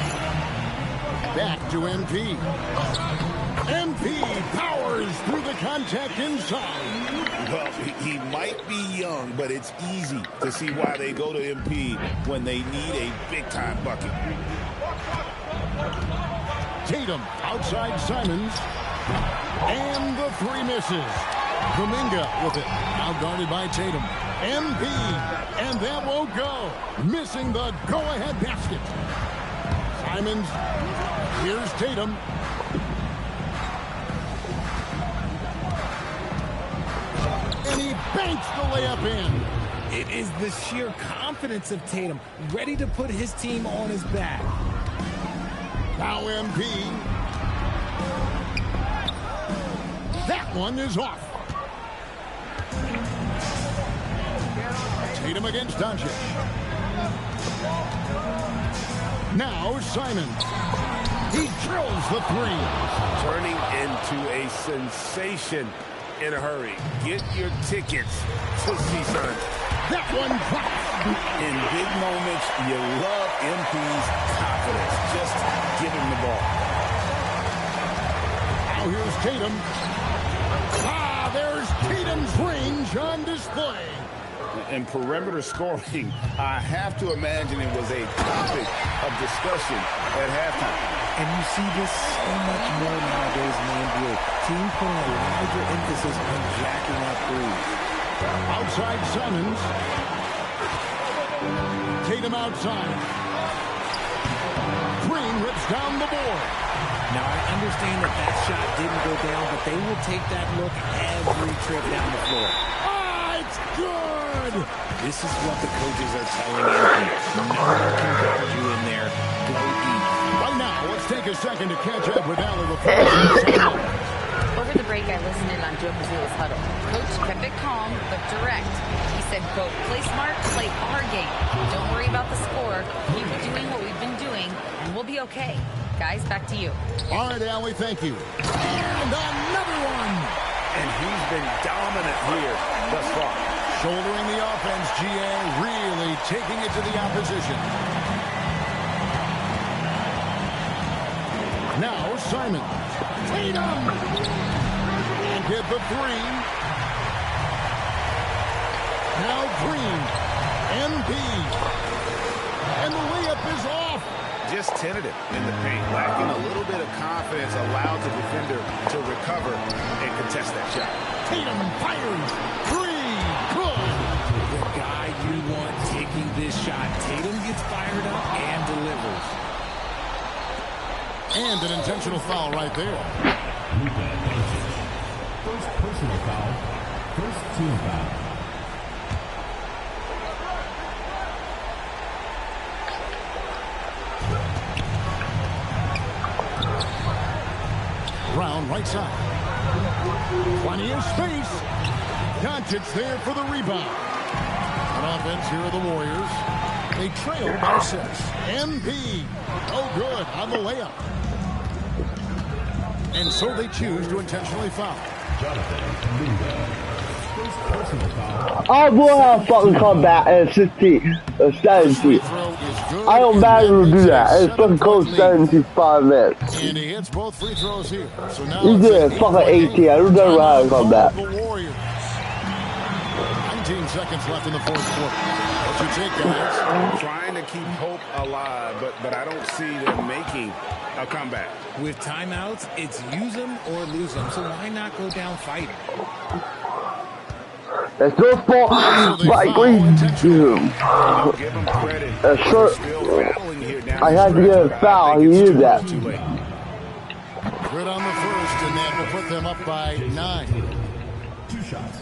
[SPEAKER 14] Back to MP. MP powers through the contact inside.
[SPEAKER 15] Well, he might be young, but it's easy to see why they go to MP when they need a big-time bucket.
[SPEAKER 14] Tatum outside Simons. And the three misses. Kuminga with it. Now guarded by Tatum. MP. And that won't go. Missing the go-ahead basket. Simons. Here's Tatum. And he banks the layup in.
[SPEAKER 2] It is the sheer confidence of Tatum, ready to put his team on his back.
[SPEAKER 14] Now MP. That one is off. Tatum against Doncic. Now Simons. He drills the three.
[SPEAKER 8] Turning into a sensation in a hurry. Get your tickets to see Simons.
[SPEAKER 14] That one drops.
[SPEAKER 15] In big moments, you love MP's confidence. Just give him the ball.
[SPEAKER 14] Now here's Tatum. There's Tatum's range on display.
[SPEAKER 15] In perimeter scoring, I have to imagine it was a topic of discussion at halftime.
[SPEAKER 2] And you see this so much more nowadays in the NBA. Team putting a larger emphasis on jacking up threes.
[SPEAKER 14] Outside Simons. Tatum outside. Green rips down the board.
[SPEAKER 2] Now, I understand that shot didn't go down, but they will take that look every trip down the floor.
[SPEAKER 14] It's good!
[SPEAKER 2] This is what the coaches are telling MP. No one can guard you in there. Go eat.
[SPEAKER 14] Right now, let's take a second to catch up with Allie before.
[SPEAKER 16] Over the break, I listened in on Joe Mazzulla's huddle. Coach kept it calm, but direct. He said, quote, play smart, play our game. Don't worry about the score. Keep doing what we've been doing, and we'll be okay. Guys, back to you.
[SPEAKER 14] All right, Allie, thank you. And another one.
[SPEAKER 8] And he's been dominant here thus far.
[SPEAKER 14] Shouldering the offense, GA, really taking it to the opposition. Now Simon. Tatum. And hit the three. Now Green. MP. And the layup is off.
[SPEAKER 15] Just tentative in the paint, lacking a little bit of confidence, allowed the defender to recover and contest that shot.
[SPEAKER 14] Tatum fires. Three.
[SPEAKER 2] this shot. Tatum gets fired up and delivers.
[SPEAKER 14] And an intentional foul right there.
[SPEAKER 18] First personal foul. First team foul.
[SPEAKER 14] Brown right side. Plenty of space. Doncic there for the rebound. On offense, here are the Warriors. They trail by 6. MP. Oh, good on the layup. And so they choose to intentionally foul.
[SPEAKER 1] I will have fucking come back at 16, 17. I don't matter to do that. It's fucking close 75 minutes.
[SPEAKER 14] And he hits both free throws here. So now
[SPEAKER 1] He did fucking 18. I don't know how to come back.
[SPEAKER 14] 19 seconds left in the fourth quarter. What's your take, guys?
[SPEAKER 17] Trying to keep hope alive, but I don't see them making a comeback.
[SPEAKER 2] With timeouts, it's use them or lose them, so why not go down fighting?
[SPEAKER 1] That's no fault. Like we do. Sure. I had to get a foul. He knew that.
[SPEAKER 14] Good on the first, and that will put them up by 9.
[SPEAKER 18] 2 shots.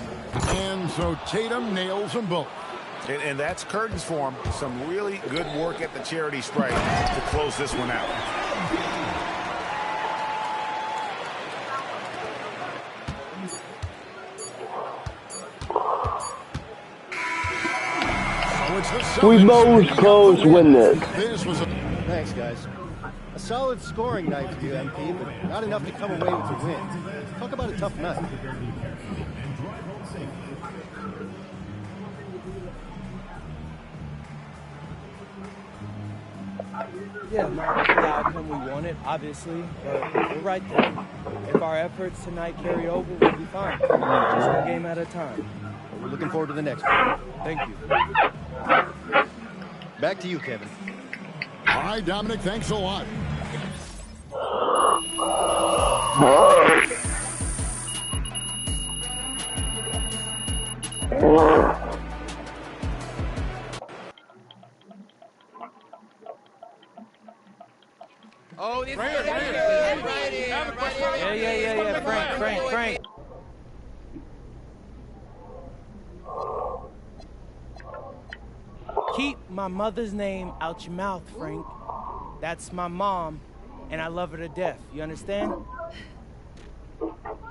[SPEAKER 14] And so Tatum nails them both.
[SPEAKER 17] And that's curtains for him. Some really good work at the charity stripe to close this one out.
[SPEAKER 1] We most close win this.
[SPEAKER 12] Thanks, guys. A solid scoring night for you, MP, but not enough to come away with a win. Talk about a tough night.
[SPEAKER 19] Yeah, not the outcome we wanted, obviously, but we're right there. If our efforts tonight carry over, we'll be fine. Just one game at a time.
[SPEAKER 12] We're looking forward to the next one.
[SPEAKER 19] Thank you.
[SPEAKER 12] Back to you, Kevin.
[SPEAKER 14] All right, Dominic, thanks a lot.
[SPEAKER 19] Oh, this right here. Frank. Keep my mother's name out your mouth, Frank. That's my mom, and I love her to death. You understand?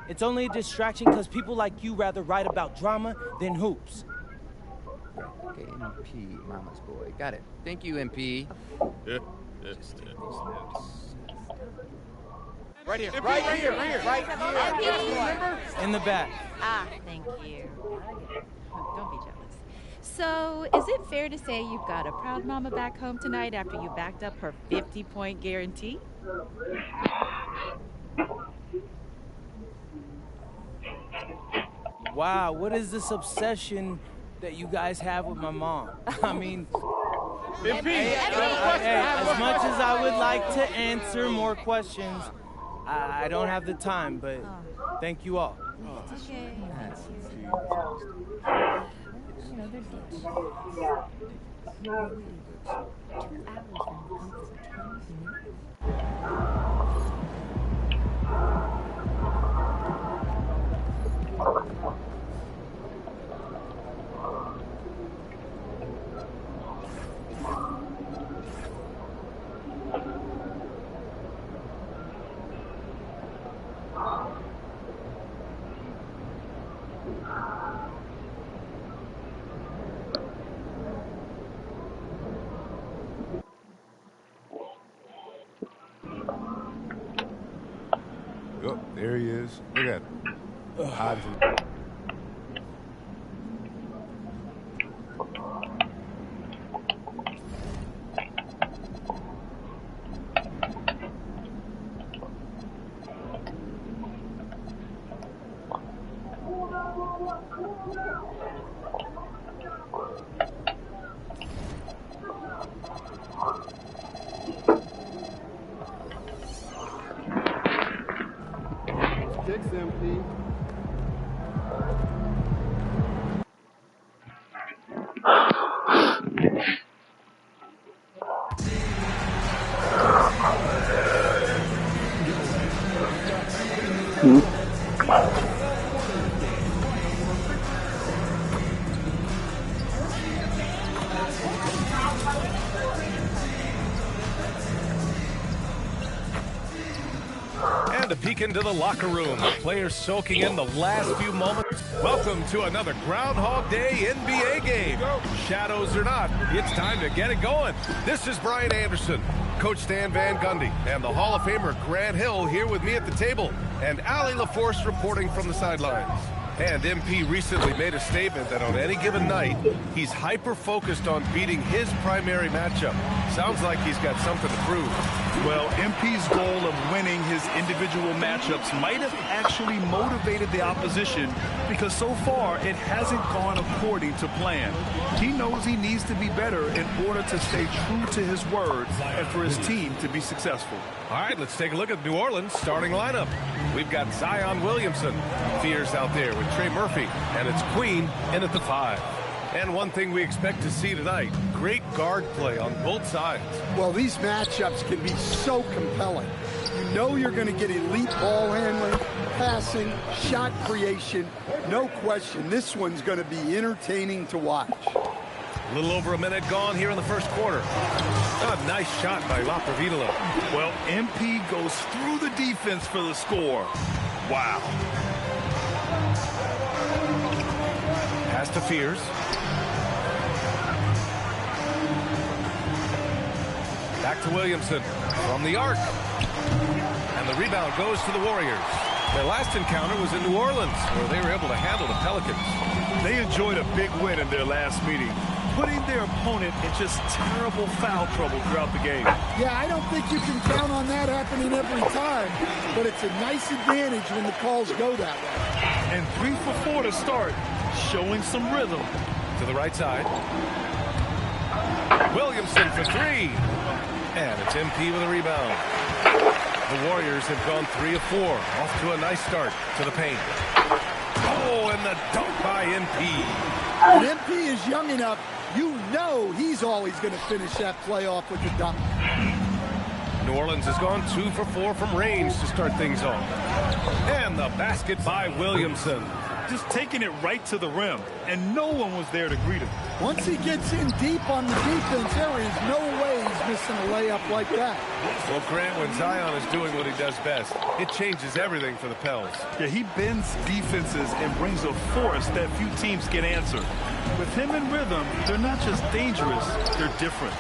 [SPEAKER 19] It's only a distraction because people like you rather write about drama than hoops.
[SPEAKER 20] Okay, MP, mama's boy. Got it. Thank you, MP.
[SPEAKER 19] Right here. In the back.
[SPEAKER 6] Ah, thank you. Don't be jealous. So, is it fair to say you've got a proud mama back home tonight after you backed up her 50-point guarantee?
[SPEAKER 19] Wow, what is this obsession that you guys have with my mom? I mean, as much as I would like to answer more questions, I don't have the time, but thank you all.
[SPEAKER 6] It's okay. You know, they're ditch. 2 hours
[SPEAKER 21] Oh, there he is. Look at him. Hiding from...
[SPEAKER 12] Kicks, MP.
[SPEAKER 8] to peek into the locker room. The players soaking in the last few moments. Welcome to another Groundhog Day NBA game. Shadows or not, it's time to get it going. This is Brian Anderson, Coach Stan Van Gundy, and the Hall of Famer Grant Hill here with me at the table, and Allie LaForce reporting from the sidelines. And MP recently made a statement that on any given night, he's hyper-focused on beating his primary matchup. Sounds like he's got something to prove.
[SPEAKER 5] Well, MP's goal of winning his individual matchups might have actually motivated the opposition because so far it hasn't gone according to plan. He knows he needs to be better in order to stay true to his word and for his team to be successful.
[SPEAKER 8] All right, let's take a look at New Orleans' starting lineup. We've got Zion Williamson, Fears out there with Trey Murphy, and it's Queen in at the 5. And one thing we expect to see tonight, great guard play on both sides.
[SPEAKER 4] Well, these matchups can be so compelling. You know you're going to get elite ball handling, passing, shot creation. No question, this one's going to be entertaining to watch.
[SPEAKER 8] A little over a minute gone here in the first quarter. A nice shot by Lapravitola.
[SPEAKER 5] Well, MP goes through the defense for the score. Wow.
[SPEAKER 8] Pass to Fears. Back to Williamson from the arc. And the rebound goes to the Warriors. Their last encounter was in New Orleans, where they were able to handle the Pelicans.
[SPEAKER 5] They enjoyed a big win in their last meeting, putting their opponent in just terrible foul trouble throughout the game.
[SPEAKER 4] Yeah, I don't think you can count on that happening every time, but it's a nice advantage when the calls go that way.
[SPEAKER 5] And 3 for 4 to start, showing some rhythm.
[SPEAKER 8] To the right side. Williamson for 3. And it's MP with a rebound. The Warriors have gone 3 of 4. Off to a nice start to the paint. Oh, and the dunk by MP.
[SPEAKER 4] When MP is young enough, you know he's always going to finish that play off with the dunk.
[SPEAKER 8] New Orleans has gone 2 for 4 from range to start things off. And the basket by Williamson.
[SPEAKER 5] Just taking it right to the rim, and no one was there to greet him.
[SPEAKER 4] Once he gets in deep on the defense, there is no way he's missing a layup like that.
[SPEAKER 8] Well, Grant, when Zion is doing what he does best, it changes everything for the Pels.
[SPEAKER 5] Yeah, he bends defenses and brings a force that few teams can answer. With him in rhythm, they're not just dangerous, they're different.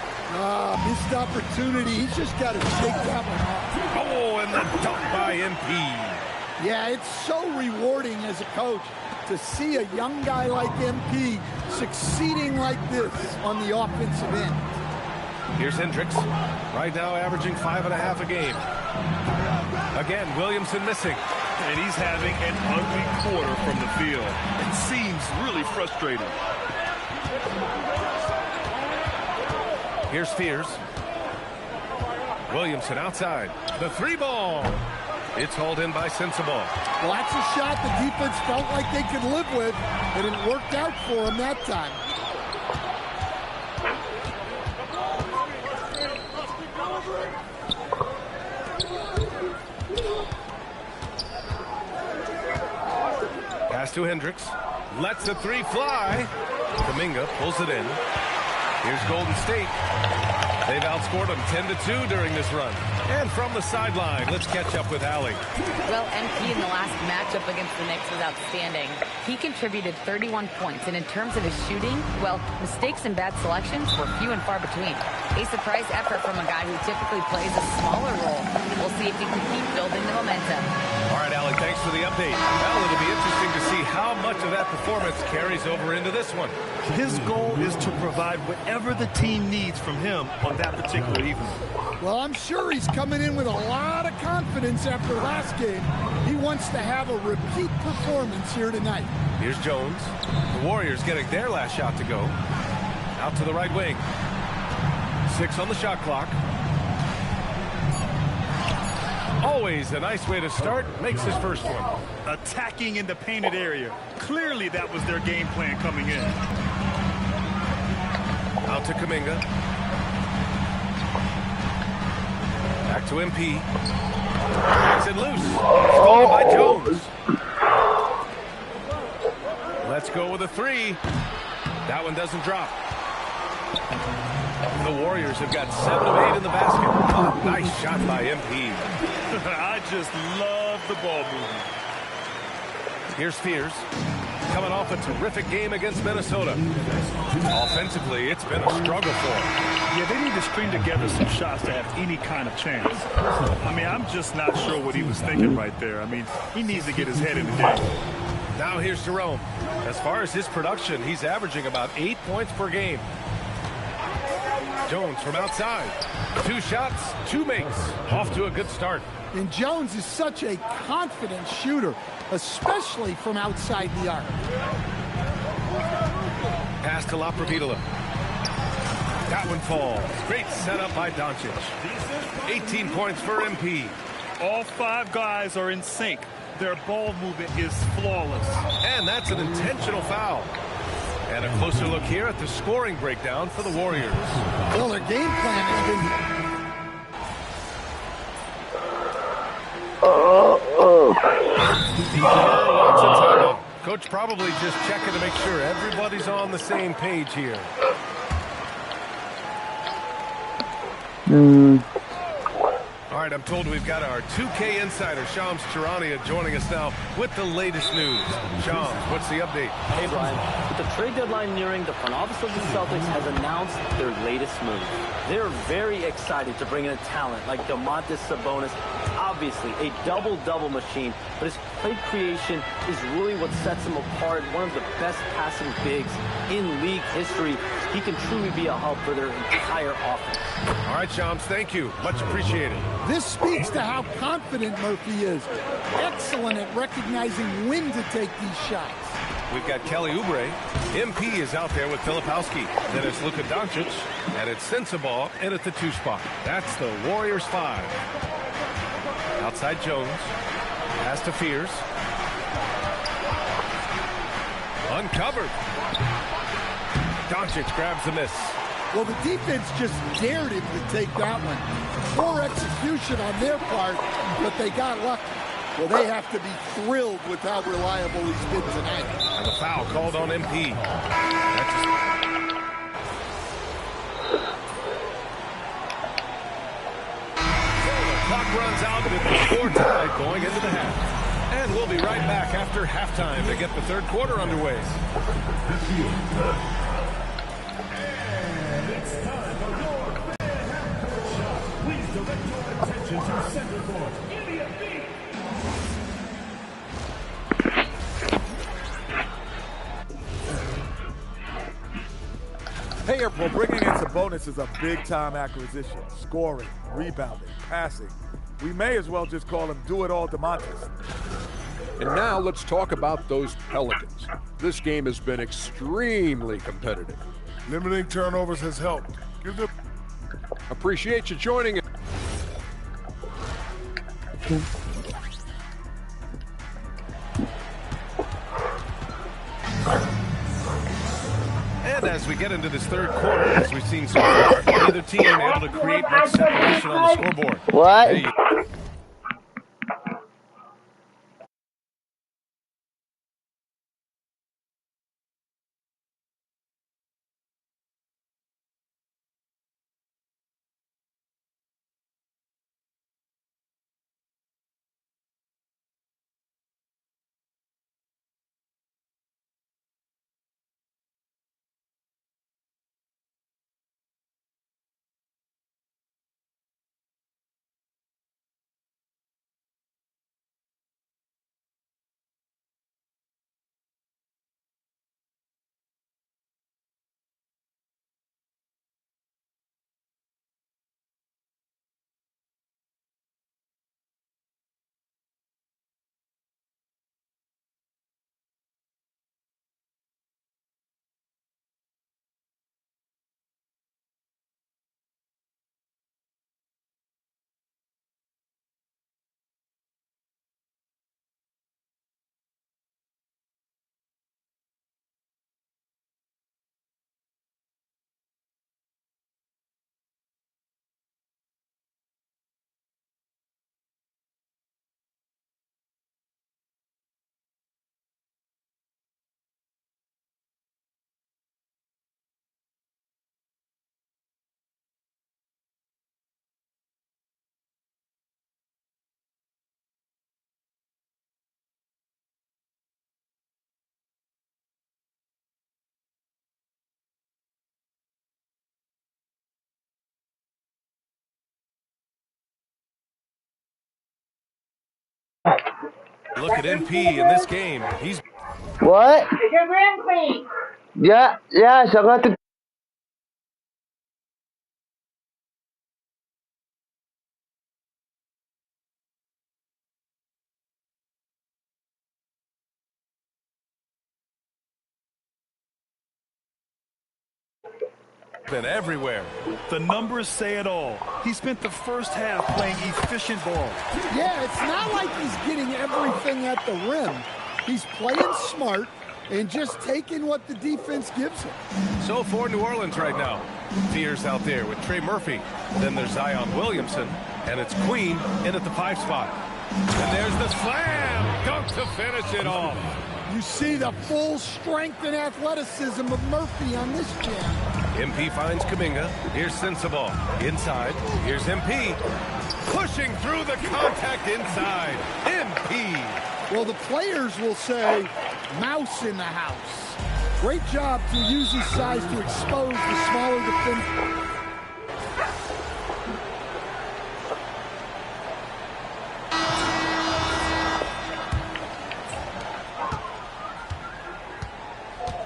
[SPEAKER 4] Missed opportunity. He's just got to shake that one off.
[SPEAKER 8] Oh, and the dunk by MP.
[SPEAKER 4] Yeah, it's so rewarding as a coach to see a young guy like MP succeeding like this on the offensive end.
[SPEAKER 8] Here's Hendricks, right now averaging 5.5 a game. Again, Williamson missing.
[SPEAKER 5] And he's having an ugly quarter from the field. It seems really frustrating.
[SPEAKER 8] Here's Fears. Williamson outside. The 3-ball. It's hauled in by Sensabaugh.
[SPEAKER 4] Well, that's a shot the defense felt like they could live with, but it worked out for him that time.
[SPEAKER 8] Pass to Hendricks. Lets the 3 fly. Kuminga pulls it in. Here's Golden State. They've outscored them 10-2 during this run. And from the sideline, let's catch up with Allie.
[SPEAKER 16] Well, MP in the last matchup against the Knicks was outstanding. He contributed 31 points, and in terms of his shooting, well, mistakes and bad selections were few and far between. A surprise effort from a guy who typically plays a smaller role. We'll see if he can keep building the momentum.
[SPEAKER 8] All right, Allie, thanks for the update. Well, it'll be interesting to see how much of that performance carries over into this one.
[SPEAKER 5] His goal is to provide whatever the team needs from him on that particular evening.
[SPEAKER 4] Well, I'm sure he's coming in with a lot of confidence after last game. He wants to have a repeat performance here tonight.
[SPEAKER 8] Here's Jones. The Warriors getting their last shot to go. Out to the right wing. 6 on the shot clock. Always a nice way to start. Makes his first one.
[SPEAKER 5] Attacking in the painted area. Clearly that was their game plan coming in.
[SPEAKER 8] Out to Kuminga. Back to MP. It's in loose. Stolen by Jones. Let's go with a 3. That one doesn't drop. The Warriors have got 7 of 8 in the basket. Oh, nice shot by MP.
[SPEAKER 5] I just love the ball movement.
[SPEAKER 8] Here's Fears. Coming off a terrific game against Minnesota. Offensively, it's been a struggle for him.
[SPEAKER 5] Yeah, they need to string together some shots to have any kind of chance. I mean, I'm just not sure what he was thinking right there. I mean, he needs to get his head in the game.
[SPEAKER 8] Now here's Jerome. As far as his production, he's averaging about 8 points per game. Jones from outside. 2 shots, 2 makes. Off to a good start.
[SPEAKER 4] And Jones is such a confident shooter, especially from outside the arc.
[SPEAKER 8] Pass to Laprovitola. That one falls. Great setup by Doncic. 18 points for MP.
[SPEAKER 5] All 5 guys are in sync. Their ball movement is flawless.
[SPEAKER 8] And that's an intentional foul. And a closer look here at the scoring breakdown for the Warriors.
[SPEAKER 4] Well, their game plan has been...
[SPEAKER 8] Wants a timeout. Coach probably just checking to make sure everybody's on the same page here. All right, I'm told we've got our 2K insider, Shams Urania, joining us now with the latest news. Shams, what's the update?
[SPEAKER 3] Hey, Brian. With the trade deadline nearing, the front office of the Celtics has announced their latest move. They're very excited to bring in a talent like Domantas Sabonis. Obviously, a double-double machine, but his play creation is really what sets him apart. One of the best passing bigs in league history. He can truly be a hub for their entire offense.
[SPEAKER 8] All right, Shams, thank you. Much appreciated.
[SPEAKER 4] This speaks to how confident Murphy is. Excellent at recognizing when to take these shots.
[SPEAKER 8] We've got Kelly Oubre. MP is out there with Filipowski. Then it's Luka Doncic. And it's Sensabaugh in at the 2 spot. That's the Warriors 5. Outside Jones. Pass to Fears. Uncovered. Doncic grabs the miss.
[SPEAKER 4] Well, the defense just dared him to take that one. Poor execution on their part, but they got lucky. Well, they have to be thrilled with how reliable he's been tonight.
[SPEAKER 8] And the foul called on MP. The clock runs out with the score tied going into the half. And we'll be right back after halftime to get the third quarter underway.
[SPEAKER 21] Hey, well, bringing in Sabonis is a big-time acquisition. Scoring, rebounding, passing. We may as well just call him do-it-all Domantas.
[SPEAKER 11] And now let's talk about those Pelicans. This game has been extremely competitive.
[SPEAKER 10] Limiting turnovers has helped. Give them...
[SPEAKER 11] Appreciate you joining us.
[SPEAKER 8] And as we get into this third quarter, as we've seen so far, neither team able to create much separation on the scoreboard.
[SPEAKER 1] What?
[SPEAKER 8] Hey, Look at MP in this game. He's
[SPEAKER 1] What?
[SPEAKER 7] Your rim clean.
[SPEAKER 1] Yeah, yes, I got the.
[SPEAKER 8] been everywhere.
[SPEAKER 5] The numbers say it all. He spent the first half playing efficient ball.
[SPEAKER 4] Yeah, it's not like he's getting everything at the rim. He's playing smart and just taking what the defense gives him.
[SPEAKER 8] So for New Orleans right now, Fears out there with Trey Murphy. Then there's Zion Williamson, and it's Queen in at the 5 spot. And there's the slam dunk to finish it off.
[SPEAKER 4] You see the full strength and athleticism of Murphy on this jam.
[SPEAKER 8] MP finds Kuminga. Here's Sensabaugh. Inside. Here's MP. Pushing through the contact inside. MP.
[SPEAKER 4] Well, the players will say, mouse in the house. Great job to use his size to expose the smaller defender.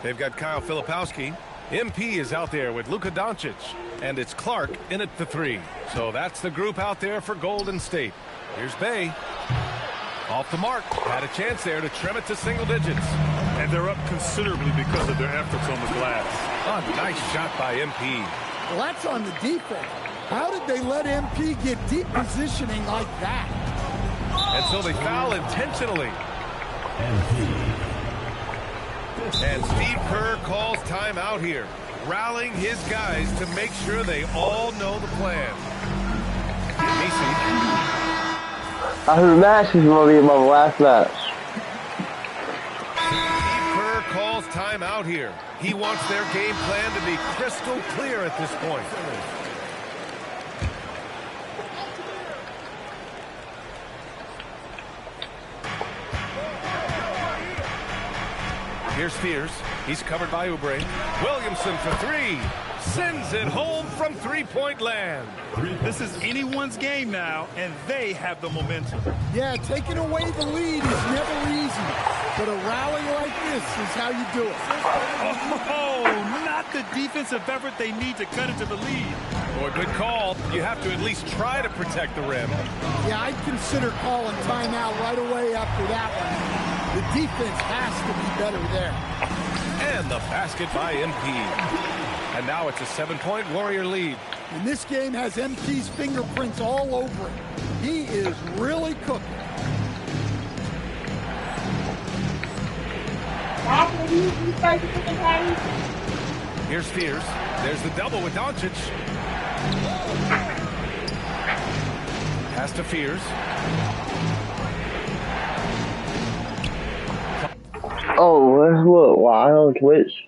[SPEAKER 8] They've got Kyle Filipowski. MP is out there with Luka Doncic. And it's Clark in at the 3. So that's the group out there for Golden State. Here's Bay. Off the mark. Had a chance there to trim it to single digits.
[SPEAKER 5] And they're up considerably because of their efforts on the glass.
[SPEAKER 8] A nice shot by MP.
[SPEAKER 4] Well, that's on the defense. How did they let MP get deep positioning like that?
[SPEAKER 8] And so they foul intentionally. And Steve Kerr calls timeout here, rallying his guys to make sure they all know the plan.
[SPEAKER 1] I heard match is going to be my last match.
[SPEAKER 8] Steve Kerr calls timeout here. He wants their game plan to be crystal clear at this point. Here's Fears. He's covered by Oubre. Williamson for 3. Sends it home from three-point land.
[SPEAKER 5] This is anyone's game now, and they have the momentum.
[SPEAKER 4] Yeah, taking away the lead is never easy. But a rally like this is how you do it.
[SPEAKER 5] Oh, not the defensive effort they need to cut into the lead.
[SPEAKER 8] Boy, good call. You have to at least try to protect the rim.
[SPEAKER 4] Yeah, I'd consider calling timeout right away after that one. The defense has to be better there.
[SPEAKER 8] And the basket by MP. And now it's a 7-point Warrior lead.
[SPEAKER 4] And this game has MP's fingerprints all over it. He is really cooking.
[SPEAKER 8] Here's Fears. There's the double with Doncic. Pass to Fears.
[SPEAKER 1] Oh, let's look live on Twitch.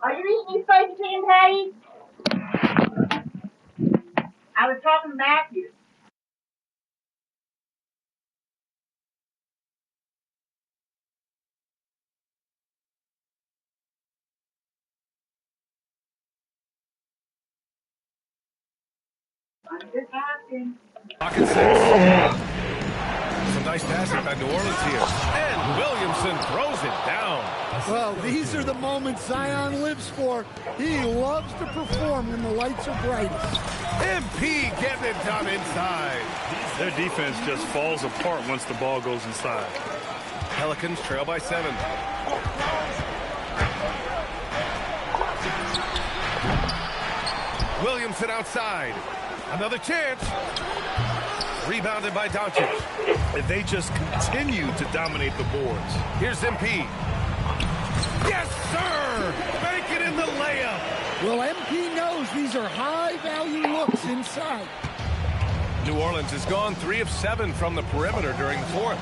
[SPEAKER 7] Are you eating these spicy chicken patties? I was talking to Matthew. I'm just asking.
[SPEAKER 8] Pocket 6. Some nice passing by New Orleans here. And Williamson throws it down.
[SPEAKER 4] Well, these are the moments Zion lives for. He loves to perform when the lights are brightest.
[SPEAKER 8] MP getting it done inside.
[SPEAKER 5] Their defense just falls apart once the ball goes inside.
[SPEAKER 8] Pelicans trail by 7. Williamson outside. Another chance. Rebounded by Doncic.
[SPEAKER 5] And they just continue to dominate the boards.
[SPEAKER 8] Here's MP. Yes, sir! Make it in the layup.
[SPEAKER 4] Well, MP knows these are high-value looks inside.
[SPEAKER 8] New Orleans has gone 3 of 7 from the perimeter during the 4th.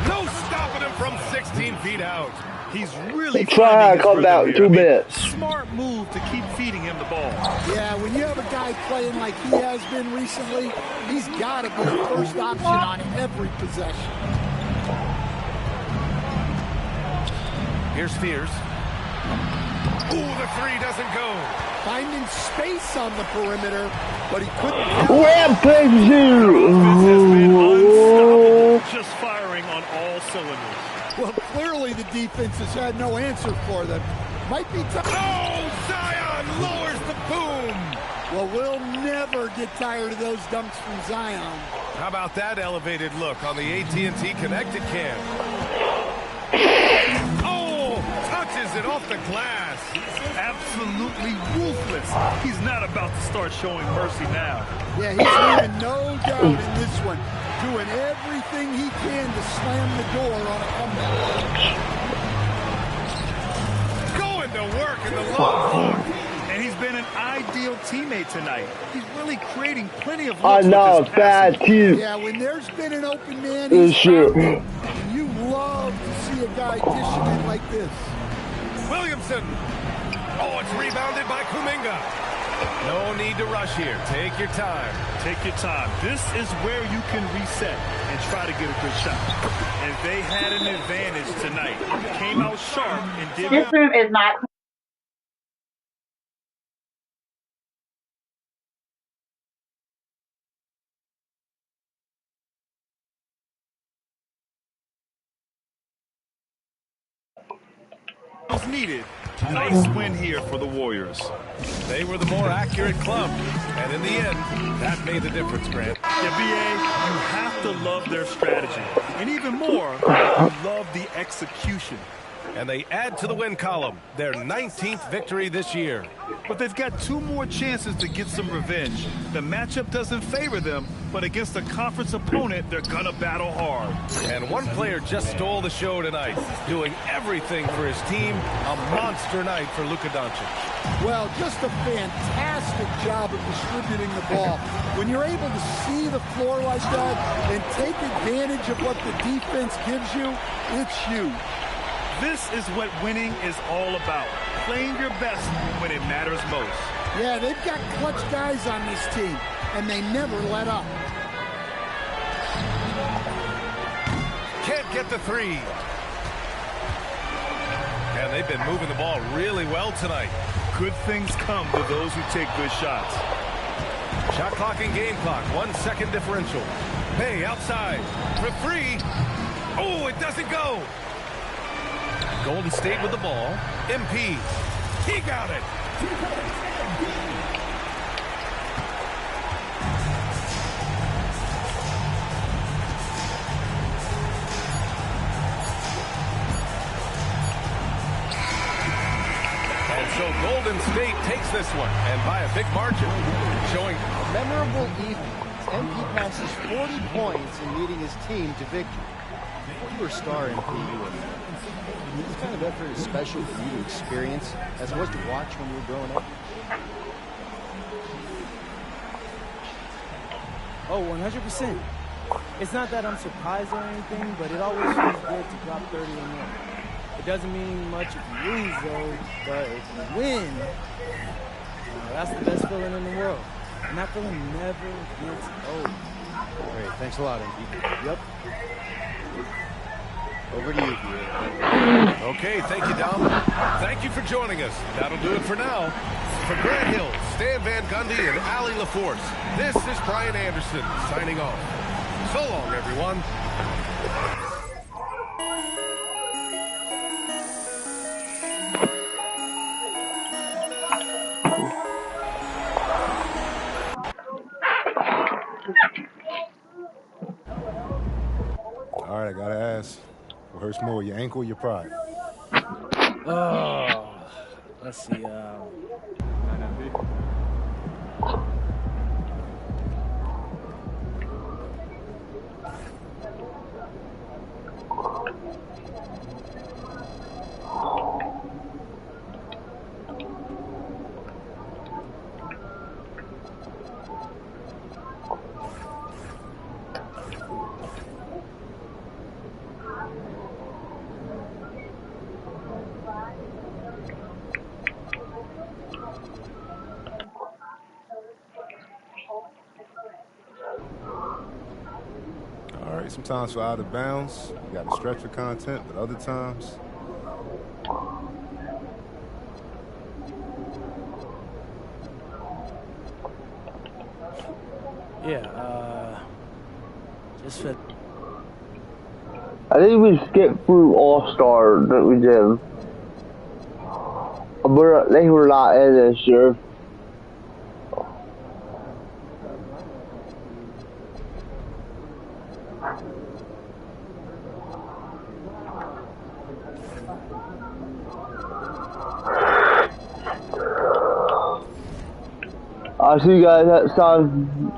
[SPEAKER 8] No stopping him from 16 feet out.
[SPEAKER 5] He's really
[SPEAKER 1] try to come back 2 minutes.
[SPEAKER 5] Smart move to keep feeding him the ball.
[SPEAKER 4] Yeah, when you have a guy playing like he has been recently, he's got to be the first option on every possession.
[SPEAKER 8] Here's Spears. Ooh, the three doesn't go.
[SPEAKER 4] Finding space on the perimeter, but he couldn't.
[SPEAKER 5] Just firing on all cylinders.
[SPEAKER 4] Well, clearly the defense has had no answer for them. Might be time.
[SPEAKER 8] Oh, Zion lowers the boom.
[SPEAKER 4] Well, we'll never get tired of those dunks from Zion.
[SPEAKER 8] How about that elevated look on the AT&T Connected Cam? Oh, touches it off the glass.
[SPEAKER 5] Absolutely ruthless. He's not about to start showing mercy now.
[SPEAKER 4] Yeah, he's leaving no doubt in this one. Doing everything he can to slam the door on a comeback.
[SPEAKER 8] Going to work in the low block.
[SPEAKER 5] And he's been an ideal teammate tonight. He's really creating plenty of
[SPEAKER 1] I
[SPEAKER 5] looks
[SPEAKER 1] know,
[SPEAKER 5] with his
[SPEAKER 1] bad
[SPEAKER 5] passing.
[SPEAKER 1] too.
[SPEAKER 4] Yeah, when there's been an open man, he's found it. And you love to see a guy dishing it like this.
[SPEAKER 8] Williamson. Oh, it's rebounded by Kuminga. No need to rush here. Take your time.
[SPEAKER 5] Take your time. This is where you can reset and try to get a good shot. And they had an advantage tonight. Came out sharp and did.
[SPEAKER 7] This room is not.
[SPEAKER 5] Was needed. Nice win here for the Warriors.
[SPEAKER 8] They were the more accurate club, and in the end, that made the difference, Grant.
[SPEAKER 5] Yeah, BA, you have to love their strategy. And even more, you love the execution.
[SPEAKER 8] And they add to the win column, their 19th victory this year.
[SPEAKER 5] But they've got 2 more chances to get some revenge. The matchup doesn't favor them, but against a conference opponent, they're gonna battle hard.
[SPEAKER 8] And one player just stole the show tonight, doing everything for his team. A monster night for Luka Doncic.
[SPEAKER 4] Well, just a fantastic job of distributing the ball. When you're able to see the floor like that and take advantage of what the defense gives you, it's huge.
[SPEAKER 5] This is what winning is all about. Playing your best when it matters most.
[SPEAKER 4] Yeah, they've got clutch guys on this team, and they never let up.
[SPEAKER 8] Can't get the three. And they've been moving the ball really well tonight.
[SPEAKER 5] Good things come to those who take good shots.
[SPEAKER 8] Shot clock and game clock, 1 second differential. Hey, outside for three. Oh, it doesn't go. Golden State with the ball. MP. He got it. And so Golden State takes this one, and by a big margin, showing
[SPEAKER 12] memorable evening. MP passes 40 points in leading his team to victory. Before you were a star, MP, this kind of effort is special for you to experience as it was to watch when you were growing up.
[SPEAKER 19] Oh, 100%. It's not that I'm surprised or anything, but it always feels good to drop 30 or more. It doesn't mean much if you lose, though, but if you win, that's the best feeling in the world. And that feeling never gets old.
[SPEAKER 12] Great. Thanks a lot, MP. Yep. Over to you, Pierre.
[SPEAKER 8] Okay, thank you, Dom. Thank you for joining us. That'll do it for now. For Grant Hill, Stan Van Gundy, and Allie LaForce, this is Brian Anderson signing off. So long, everyone.
[SPEAKER 13] All right, I gotta ask. What hurts more, your ankle or your pride?
[SPEAKER 19] Oh, let's see.
[SPEAKER 13] sometimes for out of bounds, you got to stretch for content, but other times,
[SPEAKER 19] Yeah, just for...
[SPEAKER 1] I think we skipped through All-Star that we did. But they were not in this year. I'll see you guys next time.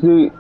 [SPEAKER 1] See.